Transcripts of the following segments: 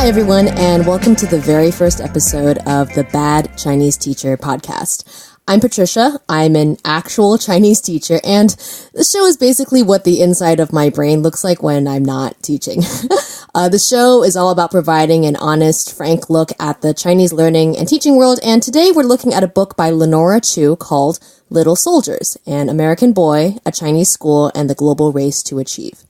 Hi, everyone, and welcome to the very first episode of the Bad Chinese Teacher podcast. I'm Patricia. I'm an actual Chinese teacher, and the show is basically what the inside of my brain looks like when I'm not teaching. The show is all about providing an honest, frank look at the Chinese learning and teaching world, and today we're looking at a book by Lenora Chu called Little Soldiers, An American Boy, a Chinese School, and the Global Race to Achieve.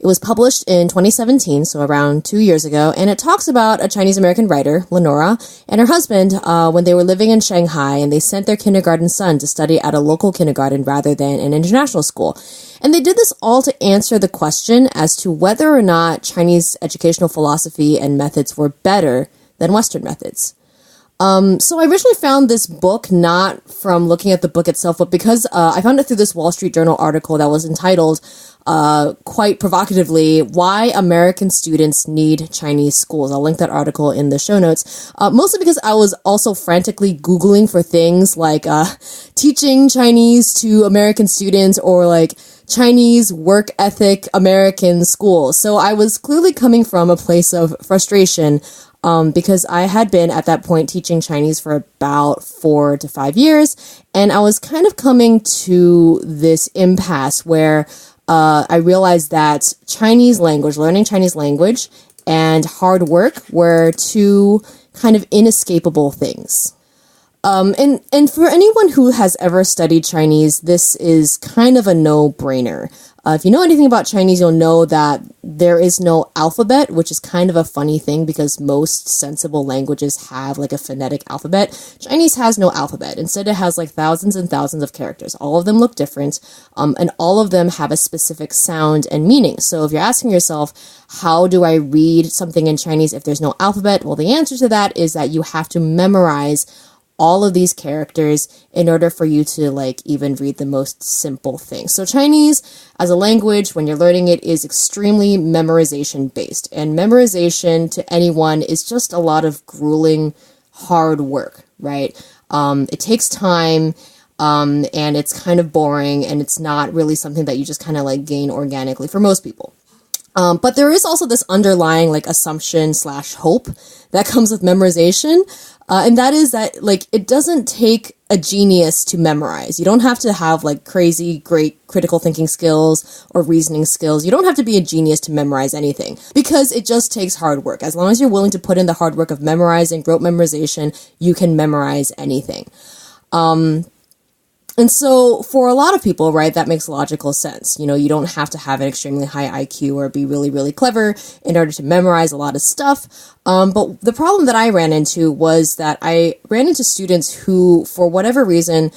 It was published in 2017, so around 2 years ago, and it talks about a Chinese-American writer, Lenora, and her husband when they were living in Shanghai, and they sent their kindergarten son to study at a local kindergarten rather than an international school. And they did this all to answer the question as to whether or not Chinese educational philosophy and methods were better than Western methods. So I originally found this book not from looking at the book itself, but because I found it through this Wall Street Journal article that was entitled, quite provocatively, Why American Students Need Chinese Schools. I'll link that article in the show notes, mostly because I was also frantically Googling for things like teaching Chinese to American students or like Chinese work ethic American schools. So I was clearly coming from a place of frustration because I had been at that point teaching Chinese for about 4 to 5 years, and I was kind of coming to this impasse where I realized that Chinese language, learning Chinese language, and hard work were two kind of inescapable things. And for anyone who has ever studied Chinese, this is kind of a no-brainer. If you know anything about Chinese, you'll know that there is no alphabet, which is kind of a funny thing because most sensible languages have like a phonetic alphabet. Chinese has no alphabet. Instead, it has like thousands and thousands of characters. All of them look different, and all of them have a specific sound and meaning. So if you're asking yourself, how do I read something in Chinese if there's no alphabet? Well, the answer to that is that you have to memorize all of these characters in order for you to like even read the most simple things. So Chinese as a language, when you're learning it, is extremely memorization based. And memorization to anyone is just a lot of grueling, hard work, right? It takes time, and it's kind of boring, and it's not really something that you just kind of like gain organically for most people. But there is also this underlying like assumption / hope that comes with memorization. And that is that like it doesn't take a genius to memorize. You don't have to have like crazy great critical thinking skills or reasoning skills. You don't have to be a genius to memorize anything because it just takes hard work. As long as you're willing to put in the hard work of memorizing, rote memorization, you can memorize anything. And so for a lot of people, right, that makes logical sense. You know, you don't have to have an extremely high IQ or be really, really clever in order to memorize a lot of stuff. But the problem that I ran into was that I ran into students who, for whatever reason,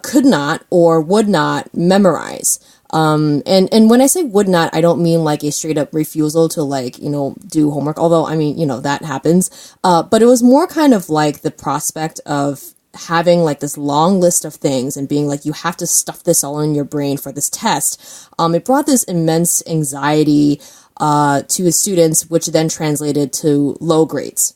could not or would not memorize. And when I say would not, I don't mean like a straight up refusal to like, you know, do homework. Although, I mean, you know, that happens. But it was more kind of like the prospect of having like this long list of things and being like, you have to stuff this all in your brain for this test. It brought this immense anxiety to his students, which then translated to low grades.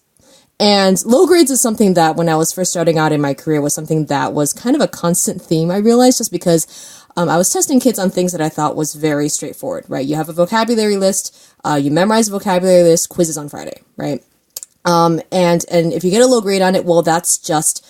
And low grades is something that when I was first starting out in my career was something that was kind of a constant theme, I realized, just because I was testing kids on things that I thought was very straightforward, right? You have a vocabulary list, you memorize a vocabulary list, quizzes on Friday, right? And if you get a low grade on it, well, that's just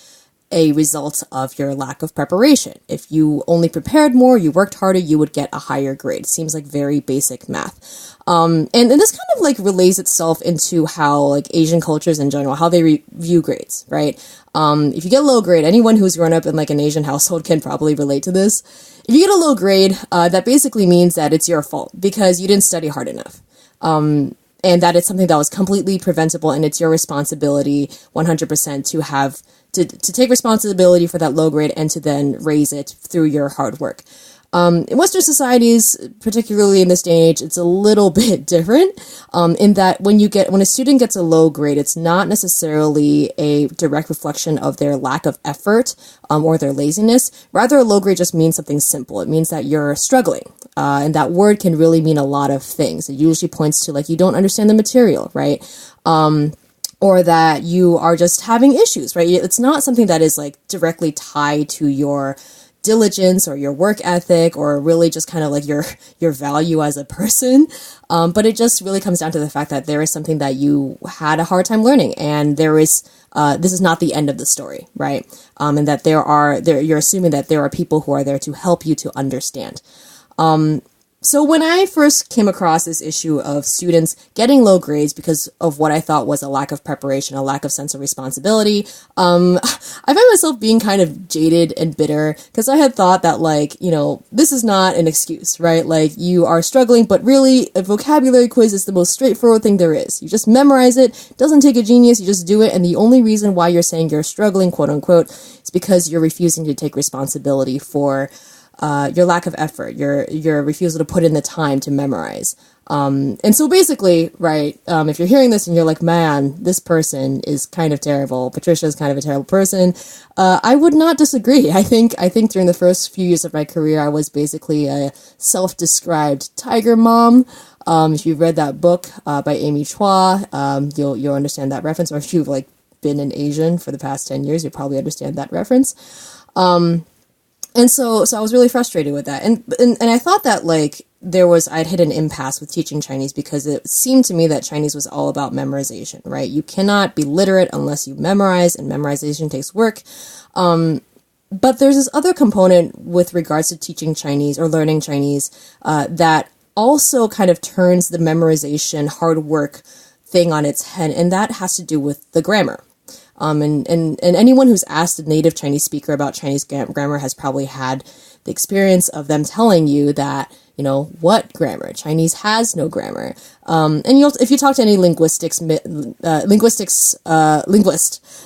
a result of your lack of preparation. If you only prepared more, you worked harder, you would get a higher grade. Seems like very basic math. And this kind of like relays itself into how like Asian cultures in general, how they view grades, right? If you get a low grade, anyone who's grown up in like an Asian household can probably relate to this. If you get a low grade, that basically means that it's your fault because you didn't study hard enough. And that it's something that was completely preventable, and it's your responsibility 100% to have to take responsibility for that low grade and to then raise it through your hard work. In Western societies, particularly in this day and age, it's a little bit different in that when a student gets a low grade, it's not necessarily a direct reflection of their lack of effort or their laziness. Rather, a low grade just means something simple. It means that you're struggling. And that word can really mean a lot of things. It usually points to like you don't understand the material, right? Or that you are just having issues, right? It's not something that is like directly tied to your diligence or your work ethic or really just kind of like your value as a person. But it just really comes down to the fact that there is something that you had a hard time learning, and this is not the end of the story, right? And that you're assuming that there are people who are there to help you to understand. So when I first came across this issue of students getting low grades because of what I thought was a lack of preparation, a lack of sense of responsibility, I found myself being kind of jaded and bitter because I had thought that, like, this is not an excuse, right? Like, you are struggling, but really a vocabulary quiz is the most straightforward thing there is. You just memorize it. It doesn't take a genius. You just do it. And the only reason why you're saying you're struggling, quote unquote, is because you're refusing to take responsibility for your lack of effort, your refusal to put in the time to memorize. And so basically, right, if you're hearing this and you're like, man, this person is kind of terrible, Patricia is kind of a terrible person, I would not disagree. I think during the first few years of my career, I was basically a self-described tiger mom. If you've read that book by Amy Chua, you'll understand that reference. Or if you've been an Asian for the past 10 years, you'll probably understand that reference. And so I was really frustrated with that. And I thought that I'd hit an impasse with teaching Chinese because it seemed to me that Chinese was all about memorization, right? You cannot be literate unless you memorize, and memorization takes work. But there's this other component with regards to teaching Chinese or learning Chinese that also kind of turns the memorization hard work thing on its head, and that has to do with the grammar. And anyone who's asked a native Chinese speaker about Chinese grammar has probably had the experience of them telling you that, what grammar? Chinese has no grammar. And if you talk to any linguist,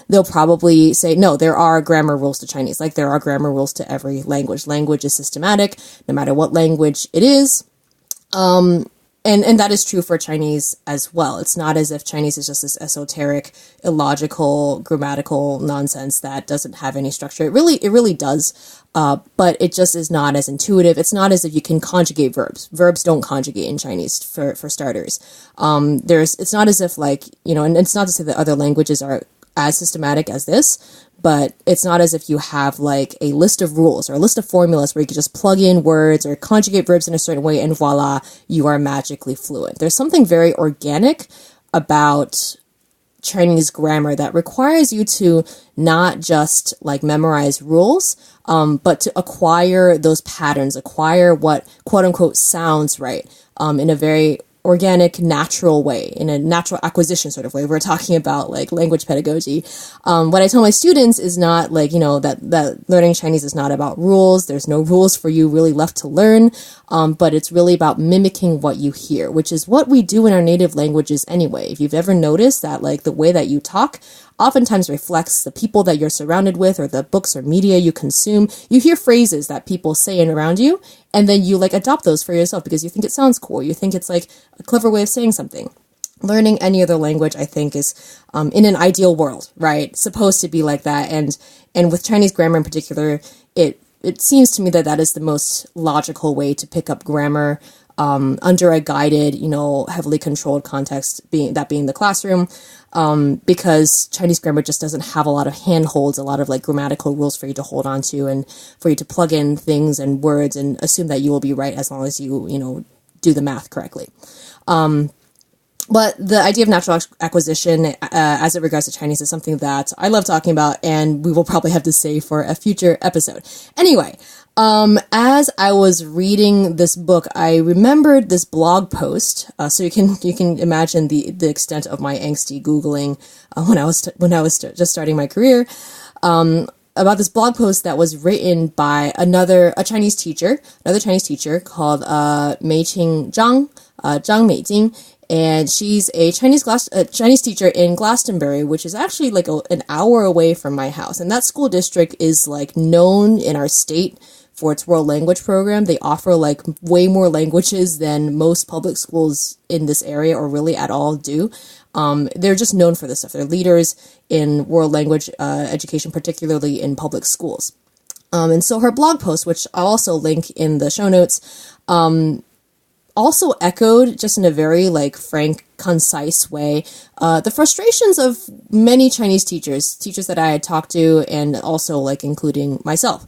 they'll probably say, no, there are grammar rules to Chinese. Like, there are grammar rules to every language. Language is systematic, no matter what language it is. And that is true for Chinese as well. It's not as if Chinese is just this esoteric, illogical, grammatical nonsense that doesn't have any structure. It really does, but it just is not as intuitive. It's not as if you can conjugate verbs. Verbs don't conjugate in Chinese, for starters. It's not as if and it's not to say that other languages are as systematic as this, but it's not as if you have a list of rules or a list of formulas where you can just plug in words or conjugate verbs in a certain way and voila, you are magically fluent. There's something very organic about Chinese grammar that requires you to not just memorize rules, but to acquire those patterns, acquire what quote unquote sounds right, in a very organic, natural way, in a natural acquisition sort of way. We're talking about language pedagogy. What I tell my students is not that learning Chinese is not about rules. There's no rules for you really left to learn. But it's really about mimicking what you hear, which is what we do in our native languages anyway. If you've ever noticed that the way that you talk oftentimes reflects the people that you're surrounded with or the books or media you consume. You hear phrases that people say in around you, and then you adopt those for yourself because you think it sounds cool. You think it's a clever way of saying something. Learning any other language, I think, is in an ideal world, right? Supposed to be like that. And with Chinese grammar in particular, it seems to me that is the most logical way to pick up grammar under a guided, heavily controlled context, being the classroom, because Chinese grammar just doesn't have a lot of handholds, a lot of grammatical rules for you to hold on to and for you to plug in things and words and assume that you will be right as long as you do the math correctly. But the idea of natural acquisition, as it regards to Chinese, is something that I love talking about, and we will probably have to say for a future episode. Anyway, as I was reading this book, I remembered this blog post. So you can imagine the extent of my angsty Googling when I was just starting my career. About this blog post that was written by another Chinese teacher called Meiqing Zhang, Zhang Meijing. And she's a Chinese teacher in Glastonbury, which is actually an hour away from my house. And that school district is known in our state for its world language program. They offer way more languages than most public schools in this area or really at all do. They're just known for this stuff. They're leaders in world language education, particularly in public schools. And so her blog post, which I'll also link in the show notes, also echoed just in a very frank concise way the frustrations of many Chinese teachers that I had talked to, and also like including myself.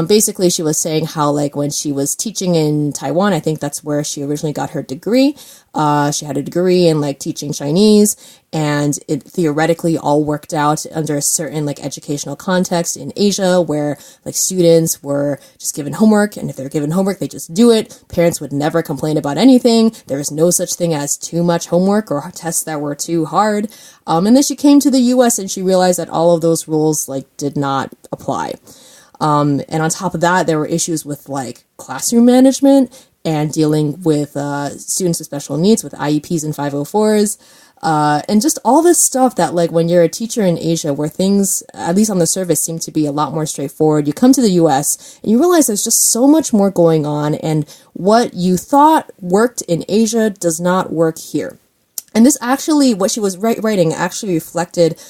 Basically, she was saying how like when she was teaching in Taiwan, I think that's where she originally got her degree. She had a degree in like teaching Chinese, and it theoretically all worked out under a certain like educational context in Asia where like students were just given homework, and if they're given homework, they just do it. Parents would never complain about anything. There is no such thing as too much homework or tests that were too hard. And then she came to the US and she realized that all of those rules like did not apply. And on top of that, there were issues with like classroom management and dealing with students with special needs with IEPs and 504s. And just all this stuff that like when you're a teacher in Asia where things, at least on the surface, seem to be a lot more straightforward, you come to the US and you realize there's just so much more going on, and what you thought worked in Asia does not work here. And this actually, what she was writing actually reflected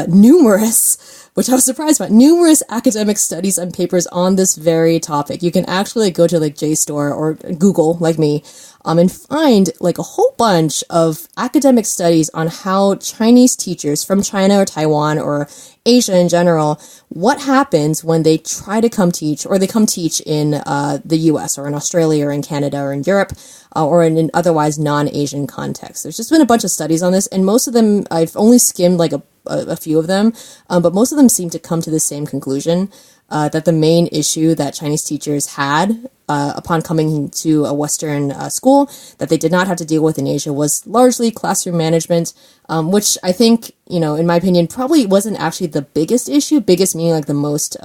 numerous, which I was surprised about, numerous academic studies and papers on this very topic. You can actually go to like JSTOR or Google, like me, and find like a whole bunch of academic studies on how Chinese teachers from China or Taiwan or Asia in general, what happens when they try to come teach, or they come teach in the US or in Australia or in Canada or in Europe, or in an otherwise non-Asian context. There's just been a bunch of studies on this, and most of them, I've only skimmed like a few of them, but most of them seem to come to the same conclusion, that the main issue that Chinese teachers had upon coming to a Western school that they did not have to deal with in Asia was largely classroom management, which I think, you know, in my opinion, probably wasn't actually the biggest issue, biggest meaning like the most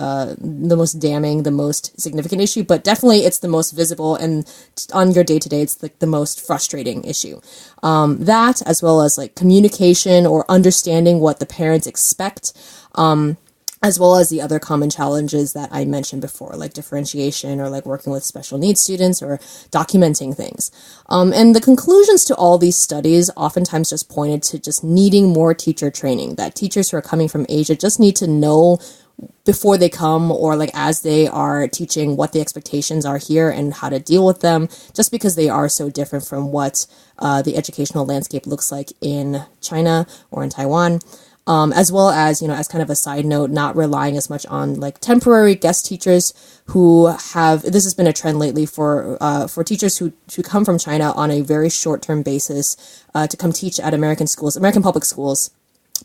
damning, the most significant issue, but definitely it's the most visible, and on your day-to-day, it's like the most frustrating issue. That, as well as like communication or understanding what the parents expect, as well as the other common challenges that I mentioned before, like differentiation or like working with special needs students or documenting things. And the conclusions to all these studies oftentimes just pointed to just needing more teacher training, that teachers who are coming from Asia just need to know before they come, or like as they are teaching, what the expectations are here and how to deal with them, just because they are so different from what the educational landscape looks like in China or in Taiwan. As well as, you know, as kind of a side note, not relying as much on like temporary guest teachers who have, this has been a trend lately for teachers who come from China on a very short-term basis, to come teach at American schools, American public schools,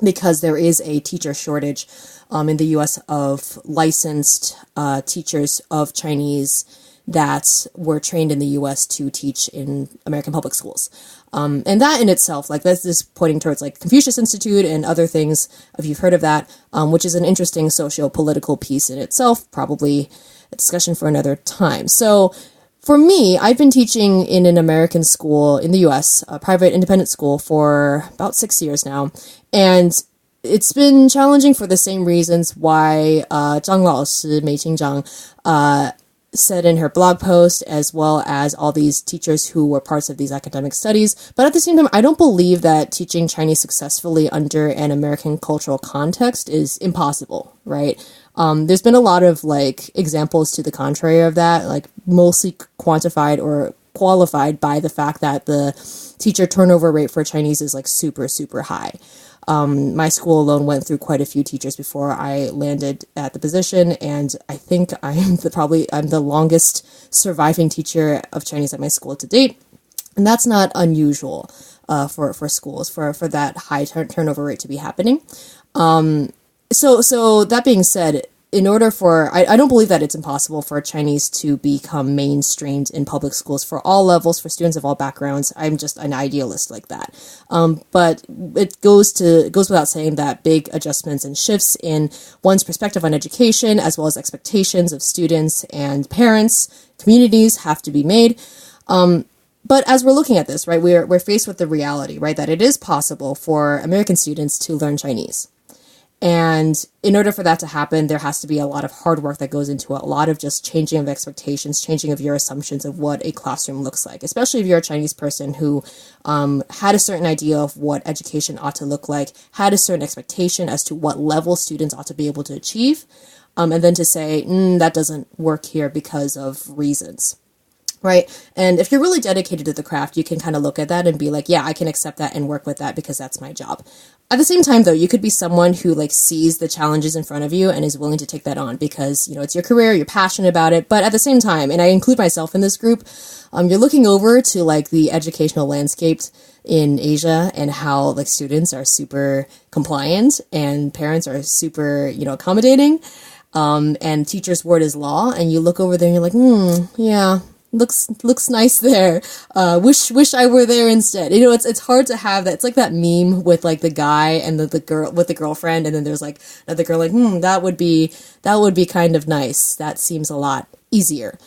because there is a teacher shortage, in the US of licensed, teachers of Chinese that were trained in the US to teach in American public schools. And that in itself, like this is pointing towards like Confucius Institute and other things, if you've heard of that, which is an interesting socio-political piece in itself, probably a discussion for another time. So for me, I've been teaching in an American school in the US, a private independent school, for about 6 years now. And it's been challenging for the same reasons why Zhang Laoshi, Mei Qingzhang, said in her blog post, as well as all these teachers who were parts of these academic studies. But at the same time, I don't believe that teaching Chinese successfully under an American cultural context is impossible, right? There's been a lot of like examples to the contrary of that, like mostly quantified or qualified by the fact that the teacher turnover rate for Chinese is like super, super high. My school alone went through quite a few teachers before I landed at the position, and I think I'm the longest surviving teacher of Chinese at my school to date, and that's not unusual for schools for that high turnover rate to be happening. So that being said, in order for, I don't believe that it's impossible for Chinese to become mainstreamed in public schools for all levels, for students of all backgrounds. I'm just an idealist like that. But it goes without saying that big adjustments and shifts in one's perspective on education, as well as expectations of students and parents, communities, have to be made. But as we're looking at this, right, we're faced with the reality, right, that it is possible for American students to learn Chinese. And in order for that to happen, there has to be a lot of hard work that goes into it, a lot of just changing of expectations, changing of your assumptions of what a classroom looks like, especially if you're a Chinese person who had a certain idea of what education ought to look like, had a certain expectation as to what level students ought to be able to achieve, and then to say, that doesn't work here because of reasons. right? And if you're really dedicated to the craft, you can kind of look at that and be like, yeah, I can accept that and work with that because that's my job. At the same time, though, you could be someone who like sees the challenges in front of you and is willing to take that on because, it's your career, you're passionate about it. But at the same time, and I include myself in this group, you're looking over to like the educational landscape in Asia and how like students are super compliant and parents are super, accommodating. And teacher's word is law. And you look over there and you're like, yeah. Looks nice there. Wish I were there instead. It's hard to have that. It's like that meme with like the guy and the girl with the girlfriend, and then there's like another girl like, that would be kind of nice. That seems a lot easier.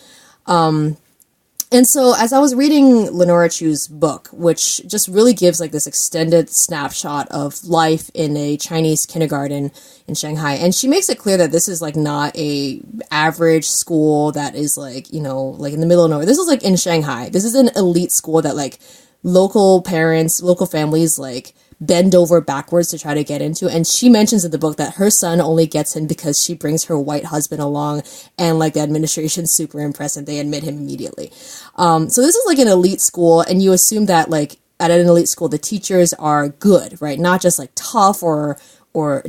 And so as I was reading Lenora Chu's book, which just really gives like this extended snapshot of life in a Chinese kindergarten in Shanghai, and she makes it clear that this is like not a average school that is like, like in the middle of nowhere. This is like in Shanghai. This is an elite school that like local parents, local families like bend over backwards to try to get into. And she mentions in the book that her son only gets in because she brings her white husband along, and like the administration's super impressed and they admit him immediately. So this is like an elite school, and you assume that like at an elite school, the teachers are good, right? Not just like tough or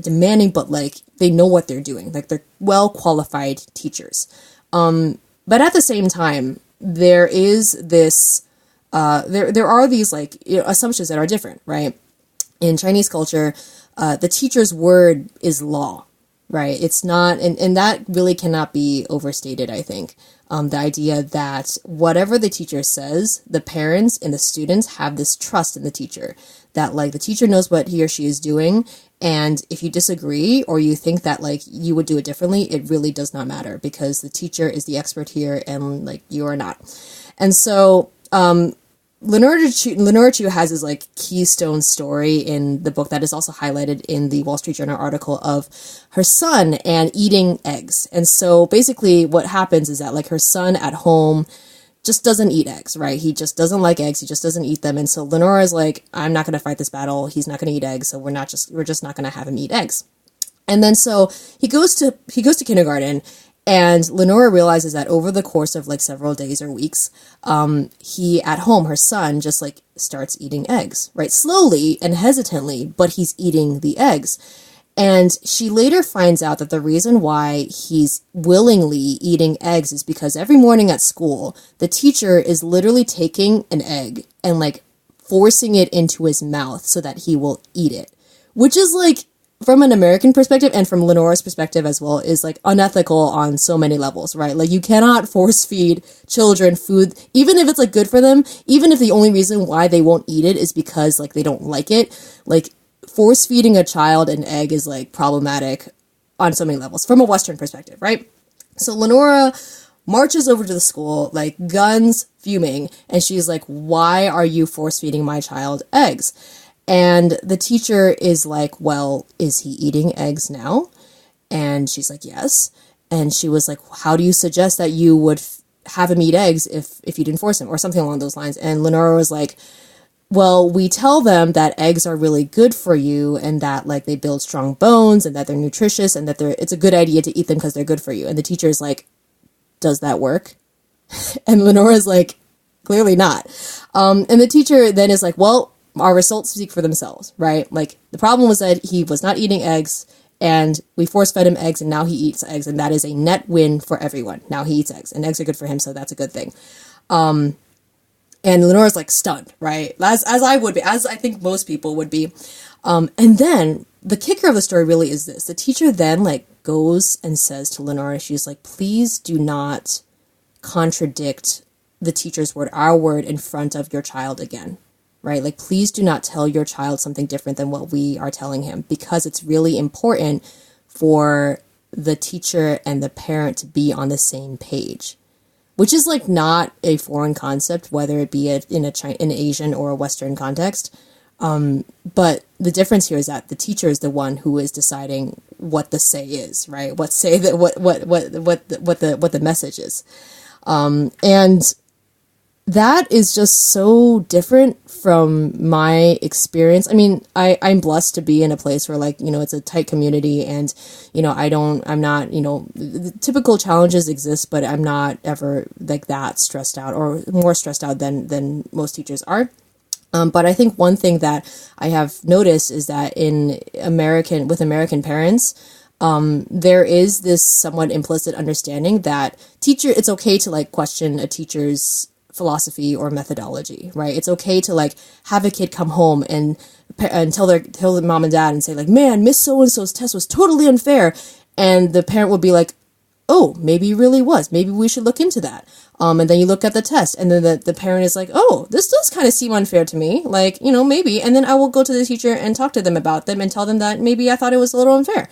demanding, but like they know what they're doing. Like they're well qualified teachers. But at the same time, there is this, there are these like assumptions that are different, right? In Chinese culture, the teacher's word is law, right? It's not, and that really cannot be overstated, I think. The idea that whatever the teacher says, the parents and the students have this trust in the teacher, that like the teacher knows what he or she is doing. And if you disagree or you think that like you would do it differently, it really does not matter because the teacher is the expert here and like you are not. And so, Lenora Chu has this like keystone story in the book that is also highlighted in the Wall Street Journal article of her son and eating eggs. And so basically what happens is that like her son at home just doesn't eat eggs, right? He just doesn't like eggs. He just doesn't eat them. And so Lenora is like, I'm not going to fight this battle. He's not going to eat eggs. So we're just not going to have him eat eggs. And then so he goes to kindergarten. And Lenora realizes that over the course of like several days or weeks, he at home, her son just like starts eating eggs, right? Slowly and hesitantly, but he's eating the eggs. And she later finds out that the reason why he's willingly eating eggs is because every morning at school, the teacher is literally taking an egg and like forcing it into his mouth so that he will eat it, which is like, from an American perspective and from Lenora's perspective as well, is like unethical on so many levels, right? Like you cannot force feed children food, even if it's like good for them, even if the only reason why they won't eat it is because like they don't like it. Like force feeding a child an egg is like problematic on so many levels from a Western perspective, right? So Lenora marches over to the school, like guns fuming, and she's like, why are you force feeding my child eggs? And the teacher is like, well, is he eating eggs now? And she's like, yes. And she was like, how do you suggest that you would have him eat eggs if you didn't force him, or something along those lines? And Lenora was like, well, we tell them that eggs are really good for you and that like they build strong bones and that they're nutritious and that it's a good idea to eat them because they're good for you. And the teacher is like, does that work? And Lenora's like, clearly not. And the teacher then is like, well, our results speak for themselves, right? Like the problem was that he was not eating eggs and we force fed him eggs and now he eats eggs, and that is a net win for everyone. Now he eats eggs and eggs are good for him. So that's a good thing. And Lenora's like stunned, right? As I would be, as I think most people would be. And then the kicker of the story really is this. The teacher then like goes and says to Lenora, she's like, please do not contradict the teacher's word, our word, in front of your child again. Right? Like, please do not tell your child something different than what we are telling him, because it's really important for the teacher and the parent to be on the same page, which is like not a foreign concept, whether it be in an Asian or a Western context. But the difference here is that the teacher is the one who is deciding what the say is, right? What the message is. And that is just so different from my experience. I mean, I'm blessed to be in a place where, like, you know, it's a tight community, and, you know, I'm not, you know, the typical challenges exist, but I'm not ever like that stressed out, or more stressed out than most teachers are. But I think one thing that I have noticed is that with American parents, there is this somewhat implicit understanding that it's okay to like question a teacher's philosophy or methodology, right? It's okay to like have a kid come home and tell their mom and dad and say like, man, Miss So-and-so's test was totally unfair. And the parent would be like, oh, maybe it really was. Maybe we should look into that. And then you look at the test, and then the parent is like, oh, this does kind of seem unfair to me. Like, you know, maybe. And then I will go to the teacher and talk to them about them and tell them that maybe I thought it was a little unfair.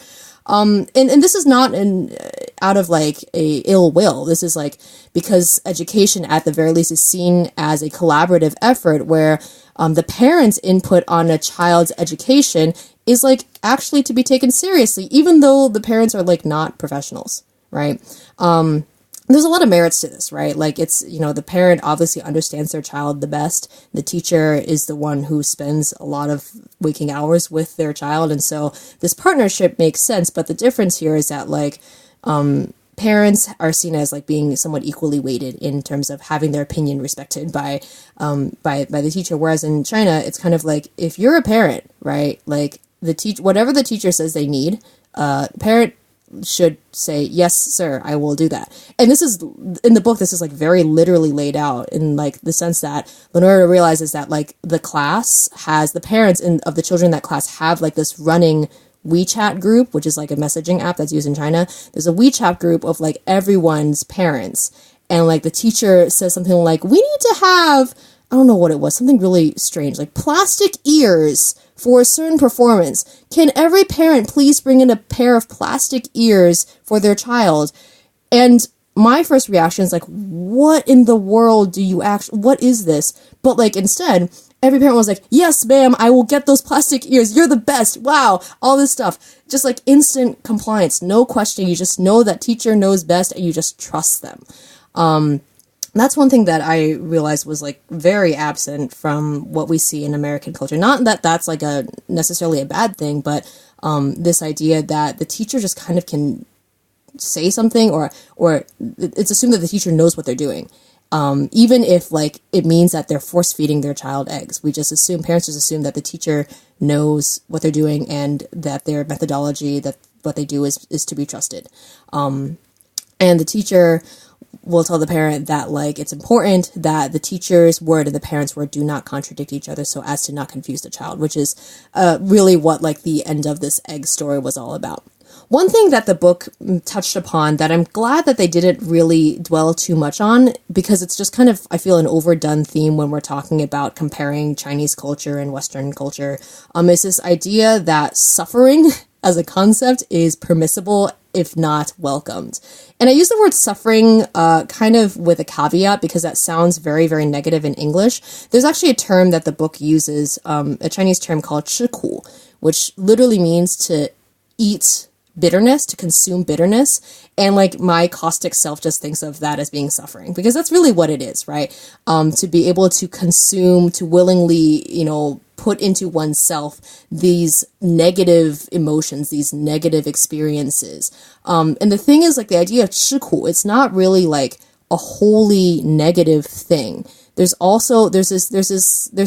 And this is not out of like a ill will. This is like because education at the very least is seen as a collaborative effort where the parents' input on a child's education is like actually to be taken seriously, even though the parents are like not professionals, right? There's a lot of merits to this, right? Like it's, you know, the parent obviously understands their child the best. The teacher is the one who spends a lot of waking hours with their child. And so this partnership makes sense. But the difference here is that like, parents are seen as like being somewhat equally weighted in terms of having their opinion respected by the teacher. Whereas in China, it's kind of like, if you're a parent, right? Like whatever the teacher says they need, parent should say, yes, sir, I will do that. And this is, in the book, this is like very literally laid out in like the sense that Lenora realizes that like the parents of the children in that class have like this running WeChat group, which is like a messaging app that's used in China. There's a WeChat group of like everyone's parents. And like the teacher says something like, we need to have, I don't know what it was, something really strange, like plastic ears for a certain performance. Can every parent please bring in a pair of plastic ears for their child? And my first reaction is like, what in the world what is this? But like instead, every parent was like, yes, ma'am, I will get those plastic ears. You're the best. Wow. All this stuff. Just like instant compliance. No question. You just know that teacher knows best and you just trust them. That's one thing that I realized was like very absent from what we see in American culture. Not that that's like necessarily a bad thing, but this idea that the teacher just kind of can say something or it's assumed that the teacher knows what they're doing. Even if like it means that they're force feeding their child eggs. Parents just assume that the teacher knows what they're doing and that their methodology, that what they do is to be trusted. And the teacher will tell the parent that like it's important that the teacher's word and the parent's word do not contradict each other so as to not confuse the child, which is really what like the end of this egg story was all about. One thing that the book touched upon that I'm glad that they didn't really dwell too much on, because it's just kind of, I feel, an overdone theme when we're talking about comparing Chinese culture and Western culture, is this idea that suffering as a concept is permissible if not welcomed. And I use the word suffering kind of with a caveat because that sounds very, very negative in English. There's actually a term that the book uses, a Chinese term called 吃苦, which literally means to eat bitterness, to consume bitterness. And like my caustic self just thinks of that as being suffering, because that's really what it is, right? To be able to consume, to willingly, put into oneself these negative emotions, these negative experiences. And the thing is, like, the idea of 吃苦, it's not really like a wholly negative thing. There's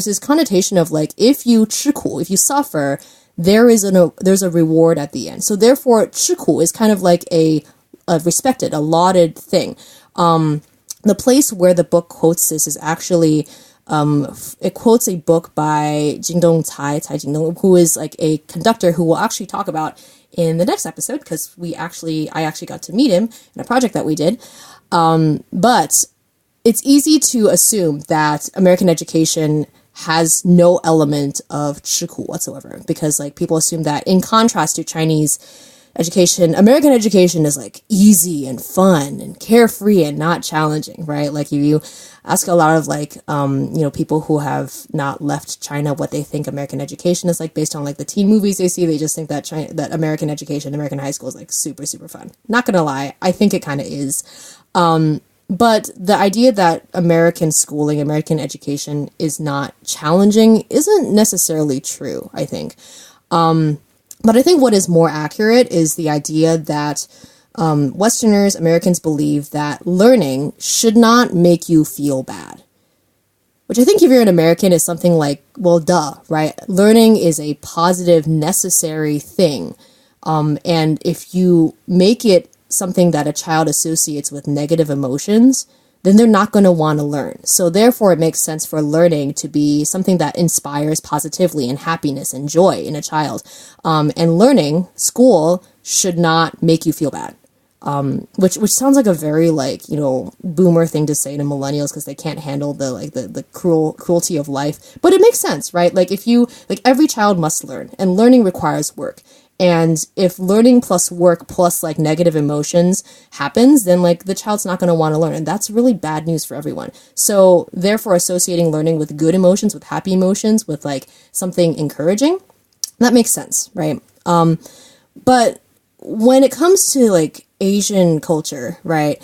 this connotation of like, if you 吃苦, if you suffer, there's a reward at the end. So therefore, 吃苦 is kind of like a respected, a lauded thing. The place where the book quotes this is actually, it quotes a book by Jingdong Cai Jingdong, who is like a conductor who we'll actually talk about in the next episode, because I actually got to meet him in a project that we did. But it's easy to assume that American education has no element of 吃苦 whatsoever, because like people assume that, in contrast to Chinese education, American education is like easy and fun and carefree and not challenging, right? Like if you ask a lot of like, people who have not left China what they think American education is like based on like the teen movies they see, they just think that that American education, American high school is like super, super fun. Not gonna lie, I think it kind of is. But the idea that American schooling, American education is not challenging isn't necessarily true, I think. But I think what is more accurate is the idea that Westerners, Americans believe that learning should not make you feel bad. Which I think if you're an American is something like, well, duh, right? Learning is a positive, necessary thing. And if you make it something that a child associates with negative emotions, then they're not going to want to learn. So therefore, it makes sense for learning to be something that inspires positively and happiness and joy in a child. And learning, school, should not make you feel bad. Which sounds like a very boomer thing to say to millennials because they can't handle the cruelty of life. But it makes sense, right? Every child must learn, and learning requires work. And if learning plus work plus negative emotions happens, then the child's not going to want to learn. And that's really bad news for everyone. So therefore, associating learning with good emotions, with happy emotions, with something encouraging, that makes sense, right? But when it comes to Asian culture, right,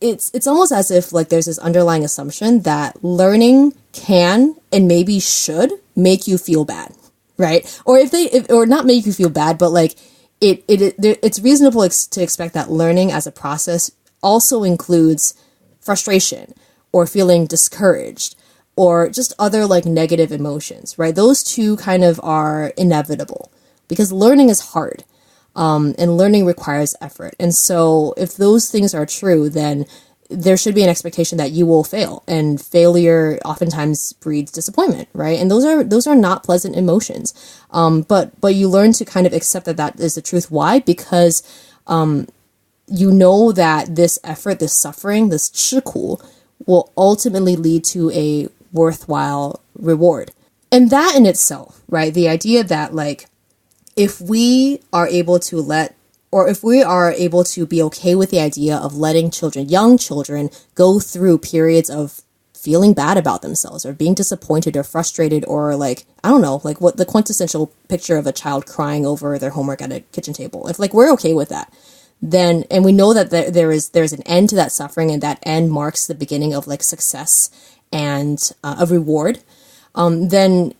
it's almost as if there's this underlying assumption that learning can and maybe should make you feel bad. Right. Or or not make you feel bad, but it's reasonable to expect that learning as a process also includes frustration or feeling discouraged or just other negative emotions. Right. Those two kind of are inevitable because learning is hard and learning requires effort. And so if those things are true, then there should be an expectation that you will fail, and failure oftentimes breeds disappointment, right? And those are not pleasant emotions. But you learn to kind of accept that is the truth. Why? Because you know that this effort, this suffering, this 吃苦 will ultimately lead to a worthwhile reward. And that in itself, right? The idea that if we are able to be okay with the idea of letting young children, go through periods of feeling bad about themselves or being disappointed or frustrated or what the quintessential picture of a child crying over their homework at a kitchen table. If we're okay with that, then, and we know that there's an end to that suffering, and that end marks the beginning of success and a reward, then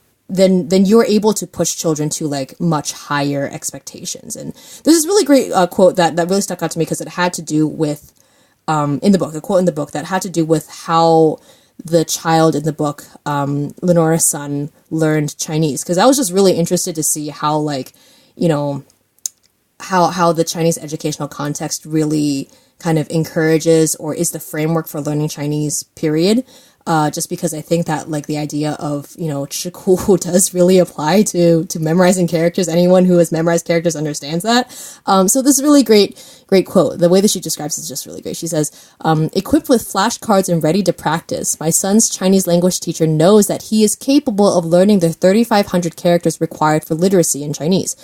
you're able to push children to much higher expectations. And this is really great quote that really stuck out to me because it had to do with in the book, a quote in the book that had to do with how the child in the book, Lenora's son, learned Chinese. Because I was just really interested to see how how the Chinese educational context really kind of encourages or is the framework for learning Chinese, period. Just because I think that the idea of, 吃苦 does really apply to memorizing characters. Anyone who has memorized characters understands that. So this is really great quote. The way that she describes it is just really great. She says, equipped with flashcards and ready to practice, my son's Chinese language teacher knows that he is capable of learning the 3,500 characters required for literacy in Chinese.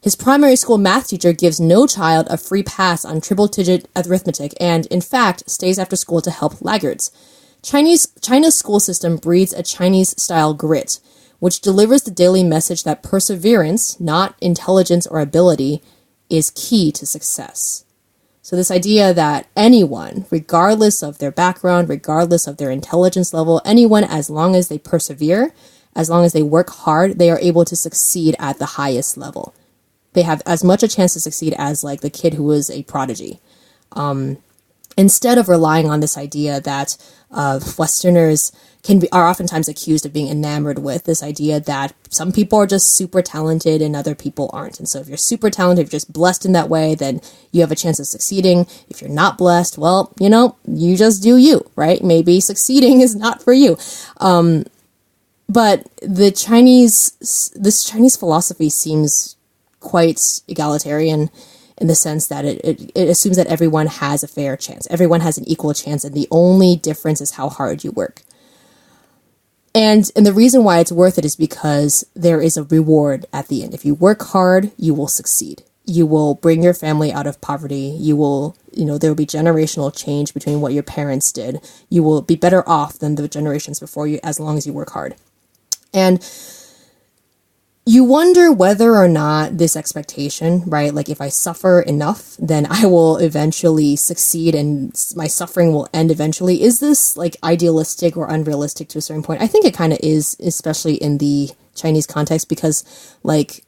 His primary school math teacher gives no child a free pass on triple-digit arithmetic and, in fact, stays after school to help laggards. China's school system breeds a Chinese-style grit, which delivers the daily message that perseverance, not intelligence or ability, is key to success. So this idea that anyone, regardless of their background, regardless of their intelligence level, anyone, as long as they persevere, as long as they work hard, they are able to succeed at the highest level. They have as much a chance to succeed as the kid who was a prodigy. Instead of relying on this idea that Westerners are oftentimes accused of being enamored with, this idea that some people are just super talented and other people aren't. And so if you're super talented, if you're just blessed in that way, then you have a chance of succeeding. If you're not blessed, well, you just do you, right? Maybe succeeding is not for you. But this Chinese philosophy seems quite egalitarian, in the sense that it assumes that everyone has a fair chance. Everyone has an equal chance, and the only difference is how hard you work. And the reason why it's worth it is because there is a reward at the end. If you work hard, you will succeed. You will bring your family out of poverty. You will, there will be generational change between what your parents did. You will be better off than the generations before you as long as you work hard. And you wonder whether or not this expectation, right? Like if I suffer enough, then I will eventually succeed and my suffering will end eventually. Is this like idealistic or unrealistic to a certain point? I think it kind of is, especially in the Chinese context, because like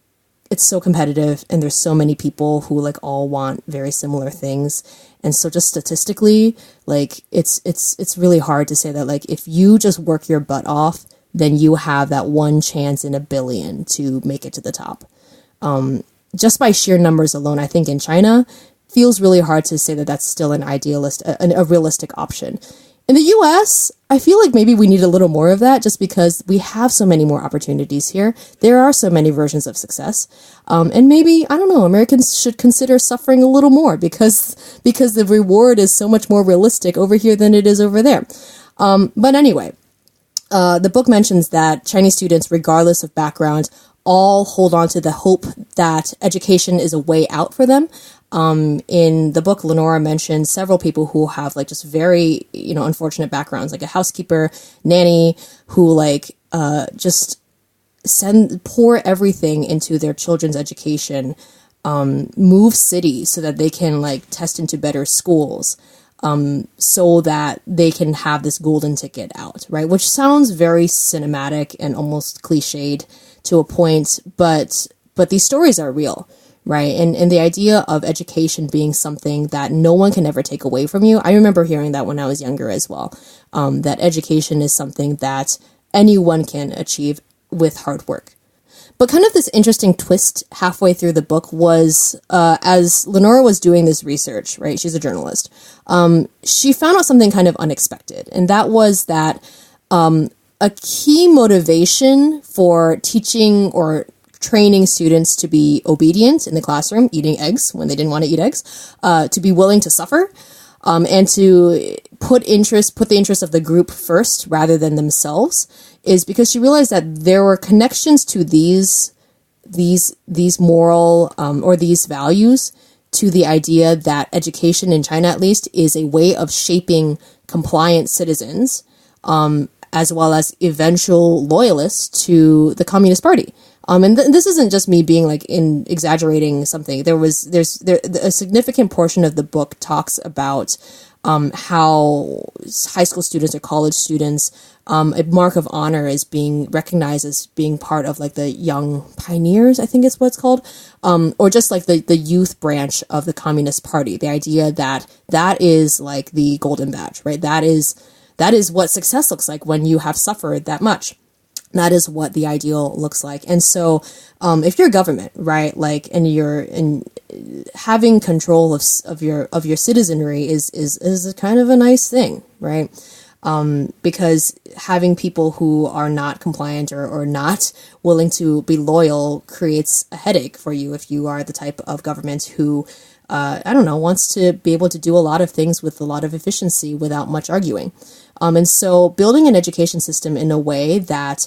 it's so competitive and there's so many people who like all want very similar things. And so just statistically, like it's really hard to say that like if you just work your butt off, then you have that one chance in a billion to make it to the top. Just by sheer numbers alone, I think in China, feels really hard to say that that's still a realistic option. In the US, I feel like maybe we need a little more of that just because we have so many more opportunities here. There are so many versions of success. And maybe, I don't know, Americans should consider suffering a little more because the reward is so much more realistic over here than it is over there. But anyway, the book mentions that Chinese students, regardless of background, all hold on to the hope that education is a way out for them. In the book, Lenora mentioned several people who have like just very, unfortunate backgrounds, like a housekeeper, nanny, who like just pour everything into their children's education, move cities so that they can like test into better schools. So that they can have this golden ticket out, right? Which sounds very cinematic and almost cliched to a point, but these stories are real, right? And the idea of education being something that no one can ever take away from you. I remember hearing that when I was younger as well, that education is something that anyone can achieve with hard work. But kind of this interesting twist halfway through the book was, as Lenora was doing this research, right? She's a journalist. She found out something kind of unexpected. And that was that a key motivation for teaching or training students to be obedient in the classroom, eating eggs when they didn't want to eat eggs, to be willing to suffer, and to put the interest of the group first rather than themselves, is because she realized that there were connections to these moral or these values to the idea that education in China, at least, is a way of shaping compliant citizens, as well as eventual loyalists to the Communist Party. And this isn't just me being like exaggerating something. There's a significant portion of the book talks about how high school students or college students, a mark of honor is being recognized as being part of like the young pioneers, I think is what it's called, or just like the youth branch of the Communist Party. The idea that is like the golden badge, right? That is what success looks like when you have suffered that much. That is what the ideal looks like. And so, if you're government, right, like, and having control of your citizenry is kind of a nice thing, right? Because having people who are not compliant or not willing to be loyal creates a headache for you if you are the type of government who, wants to be able to do a lot of things with a lot of efficiency without much arguing. And so building an education system in a way that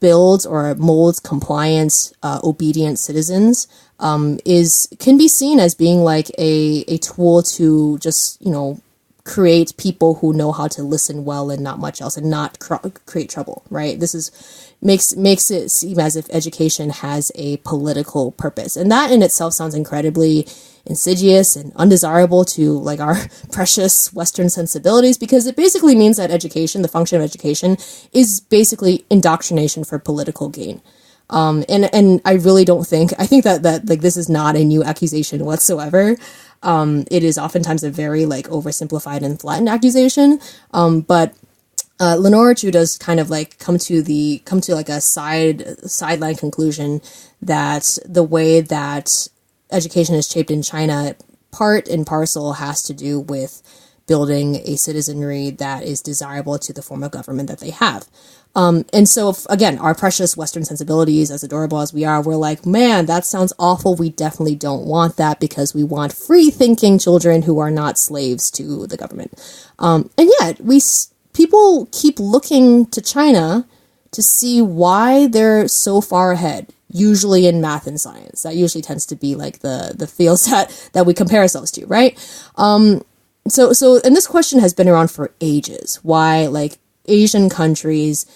builds or molds compliant, obedient citizens can be seen as being like a tool to just, create people who know how to listen well and not much else and not create trouble, right? This makes it seem as if education has a political purpose. And that in itself sounds incredibly insidious and undesirable to like our precious Western sensibilities, because it basically means that education, the function of education, is basically indoctrination for political gain. And I really don't think, I think that like this is not a new accusation whatsoever. It is oftentimes a very like oversimplified and flattened accusation. But Lenora Chu does kind of like come to like a sideline conclusion that the way that education is shaped in China, part and parcel, has to do with building a citizenry that is desirable to the form of government that they have. And so, again, our precious Western sensibilities, as adorable as we are, we're like, man, that sounds awful. We definitely don't want that because we want free-thinking children who are not slaves to the government. And yet, people keep looking to China to see why they're so far ahead, usually in math and science. That usually tends to be like the fields that we compare ourselves to, right? So, and this question has been around for ages. Why, like, Asian countries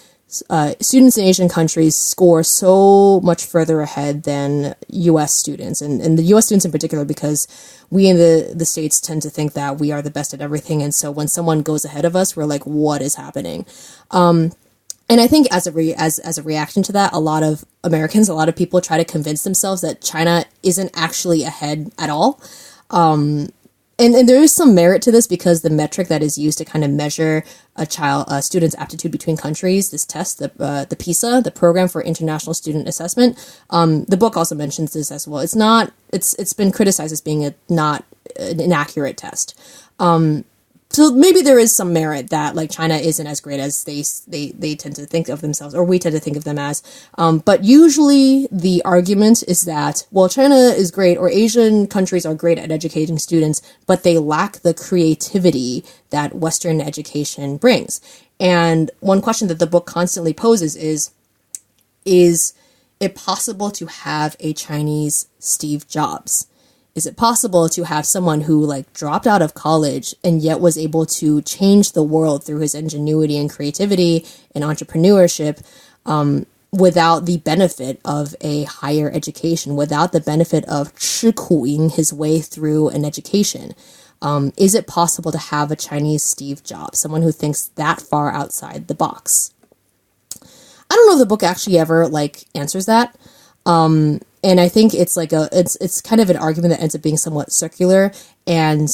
students in Asian countries score so much further ahead than U.S. students, and the U.S. students in particular, because we in the States tend to think that we are the best at everything, and so when someone goes ahead of us, we're like, what is happening? And I think as a reaction to that, a lot of Americans, a lot of people try to convince themselves that China isn't actually ahead at all. And there is some merit to this, because the metric that is used to kind of measure a student's aptitude between countries, this test, the PISA, the Program for International Student Assessment, the book also mentions this as well. It's been criticized as being not an inaccurate test. So maybe there is some merit that like China isn't as great as they tend to think of themselves, or we tend to think of them as. But usually the argument is that, well, China is great, or Asian countries are great at educating students, but they lack the creativity that Western education brings. And one question that the book constantly poses is it possible to have a Chinese Steve Jobs? Is it possible to have someone who like dropped out of college and yet was able to change the world through his ingenuity and creativity and entrepreneurship, without the benefit of a higher education, without the benefit of 吃苦ing his way through an education? Is it possible to have a Chinese Steve Jobs, someone who thinks that far outside the box? I don't know if the book actually ever like answers that. And I think it's like it's kind of an argument that ends up being somewhat circular, and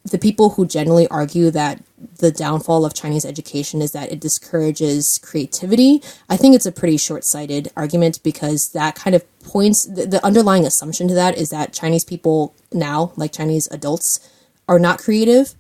the people who generally argue that the downfall of Chinese education is that it discourages creativity, I think it's a pretty short-sighted argument, because that kind of points, the underlying assumption to that is that Chinese people now, like Chinese adults, are not creative,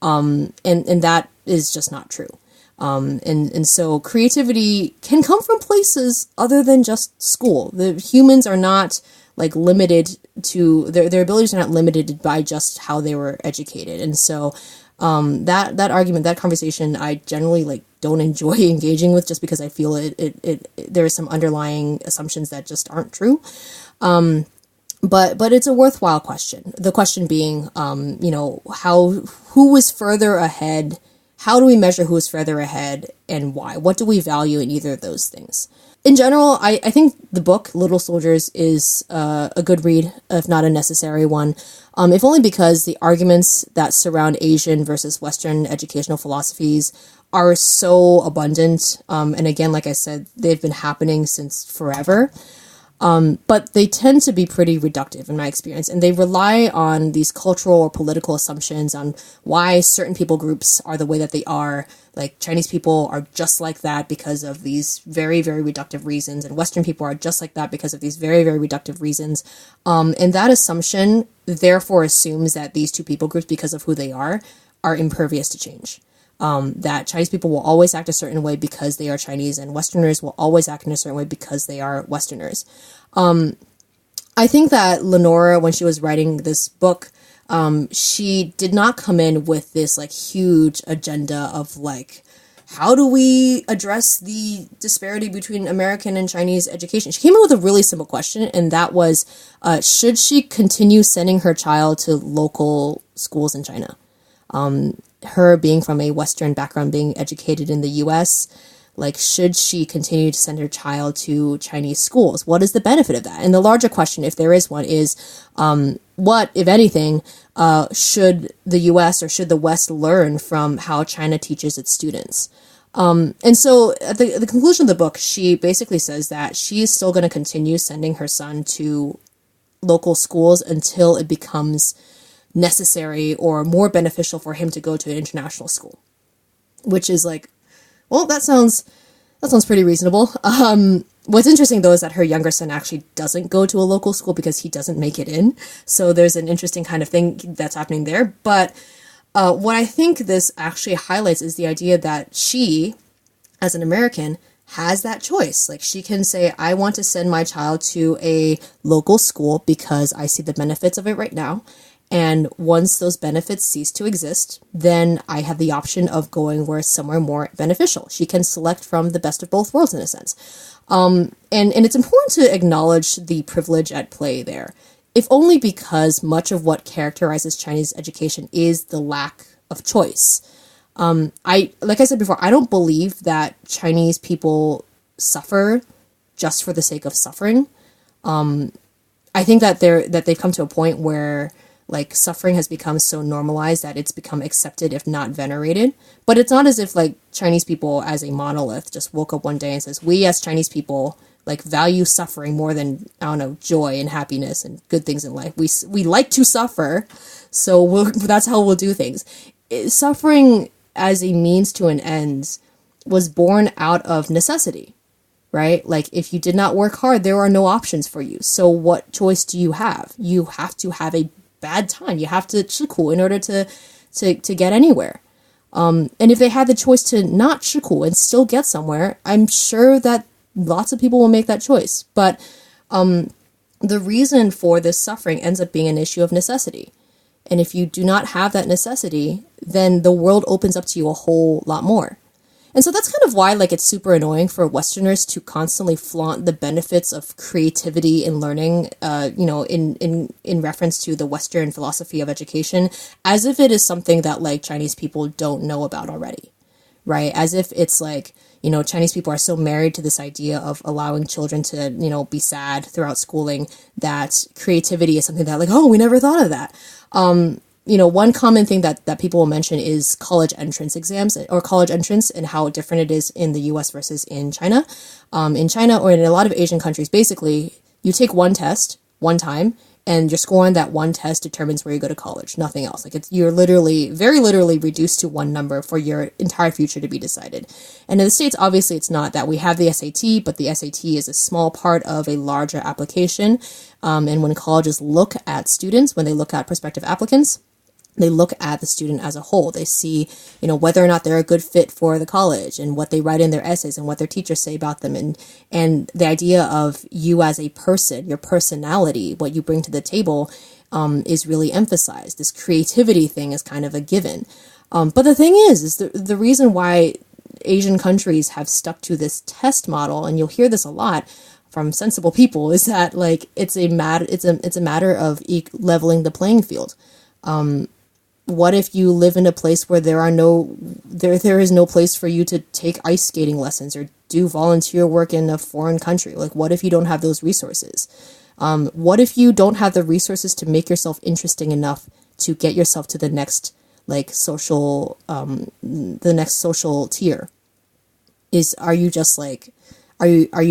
and that is just not true. And so creativity can come from places other than just school. The humans are not like limited to their abilities are not limited by just how they were educated. And so, that argument, that conversation, I generally like don't enjoy engaging with, just because I feel there are some underlying assumptions that just aren't true. But it's a worthwhile question. The question being, who was further ahead? How do we measure who is further ahead, and why? What do we value in either of those things? In general, I think the book, Little Soldiers, is a good read, if not a necessary one, if only because the arguments that surround Asian versus Western educational philosophies are so abundant. And again, like I said, they've been happening since forever. But they tend to be pretty reductive in my experience, and they rely on these cultural or political assumptions on why certain people groups are the way that they are. Like Chinese people are just like that because of these very, very reductive reasons, and Western people are just like that because of these very, very reductive reasons. And that assumption therefore assumes that these two people groups, because of who they are impervious to change. That Chinese people will always act a certain way because they are Chinese, and Westerners will always act in a certain way because they are Westerners. I think that Lenora, when she was writing this book, she did not come in with this like huge agenda of like, how do we address the disparity between American and Chinese education? She came in with a really simple question, and that was, should she continue sending her child to local schools in China? Her being from a Western background, being educated in the US, like, should she continue to send her child to Chinese schools? What is the benefit of that? And the larger question, if there is one, is what, if anything, should the US or should the West learn from how China teaches its students? And so at the conclusion of the book, she basically says that she is still going to continue sending her son to local schools until it becomes necessary or more beneficial for him to go to an international school, which is like, well, that sounds pretty reasonable. What's interesting though is that her younger son actually doesn't go to a local school because he doesn't make it in. So there's an interesting kind of thing that's happening there. But what I think this actually highlights is the idea that she, as an American, has that choice. Like, she can say, I want to send my child to a local school because I see the benefits of it right now. And once those benefits cease to exist, then I have the option of going somewhere more beneficial. She can select from the best of both worlds, in a sense. And it's important to acknowledge the privilege at play there, if only because much of what characterizes Chinese education is the lack of choice. Like I said before, I don't believe that Chinese people suffer just for the sake of suffering. I think that they've come to a point where like suffering has become so normalized that it's become accepted, if not venerated. But it's not as if like Chinese people as a monolith just woke up one day and says, we as Chinese people like value suffering more than, I don't know, joy and happiness and good things in life. We like to suffer, so that's how we'll do things. Suffering as a means to an end was born out of necessity, right? Like if you did not work hard, there are no options for you. So what choice do you have? You have to have a bad time. You have to 吃苦 in order to get anywhere. And if they had the choice to not 吃苦 and still get somewhere, I'm sure that lots of people will make that choice. But the reason for this suffering ends up being an issue of necessity. And if you do not have that necessity, then the world opens up to you a whole lot more. And so that's kind of why like it's super annoying for Westerners to constantly flaunt the benefits of creativity in learning, in reference to the Western philosophy of education, as if it is something that like Chinese people don't know about already, right? As if it's like, Chinese people are so married to this idea of allowing children to, be sad throughout schooling that creativity is something that like, oh, we never thought of that. One common thing that people will mention is college entrance exams or college entrance and how different it is in the US versus in China. In China or in a lot of Asian countries, basically, you take one test one time and your score on that one test determines where you go to college, nothing else. Like you're very literally reduced to one number for your entire future to be decided. And in the States, obviously it's not that. We have the SAT, but the SAT is a small part of a larger application. And when colleges look at students, when they look at prospective applicants, they look at the student as a whole. They see, whether or not they're a good fit for the college and what they write in their essays and what their teachers say about them. And the idea of you as a person, your personality, what you bring to the table, is really emphasized. This creativity thing is kind of a given. But the thing is the reason why Asian countries have stuck to this test model, and you'll hear this a lot from sensible people, is that like it's a matter of leveling the playing field. What if you live in a place where there is no place for you to take ice skating lessons or do volunteer work in a foreign country? Like, what if you don't have those resources? What if you don't have the resources to make yourself interesting enough to get yourself to the next social tier? Are you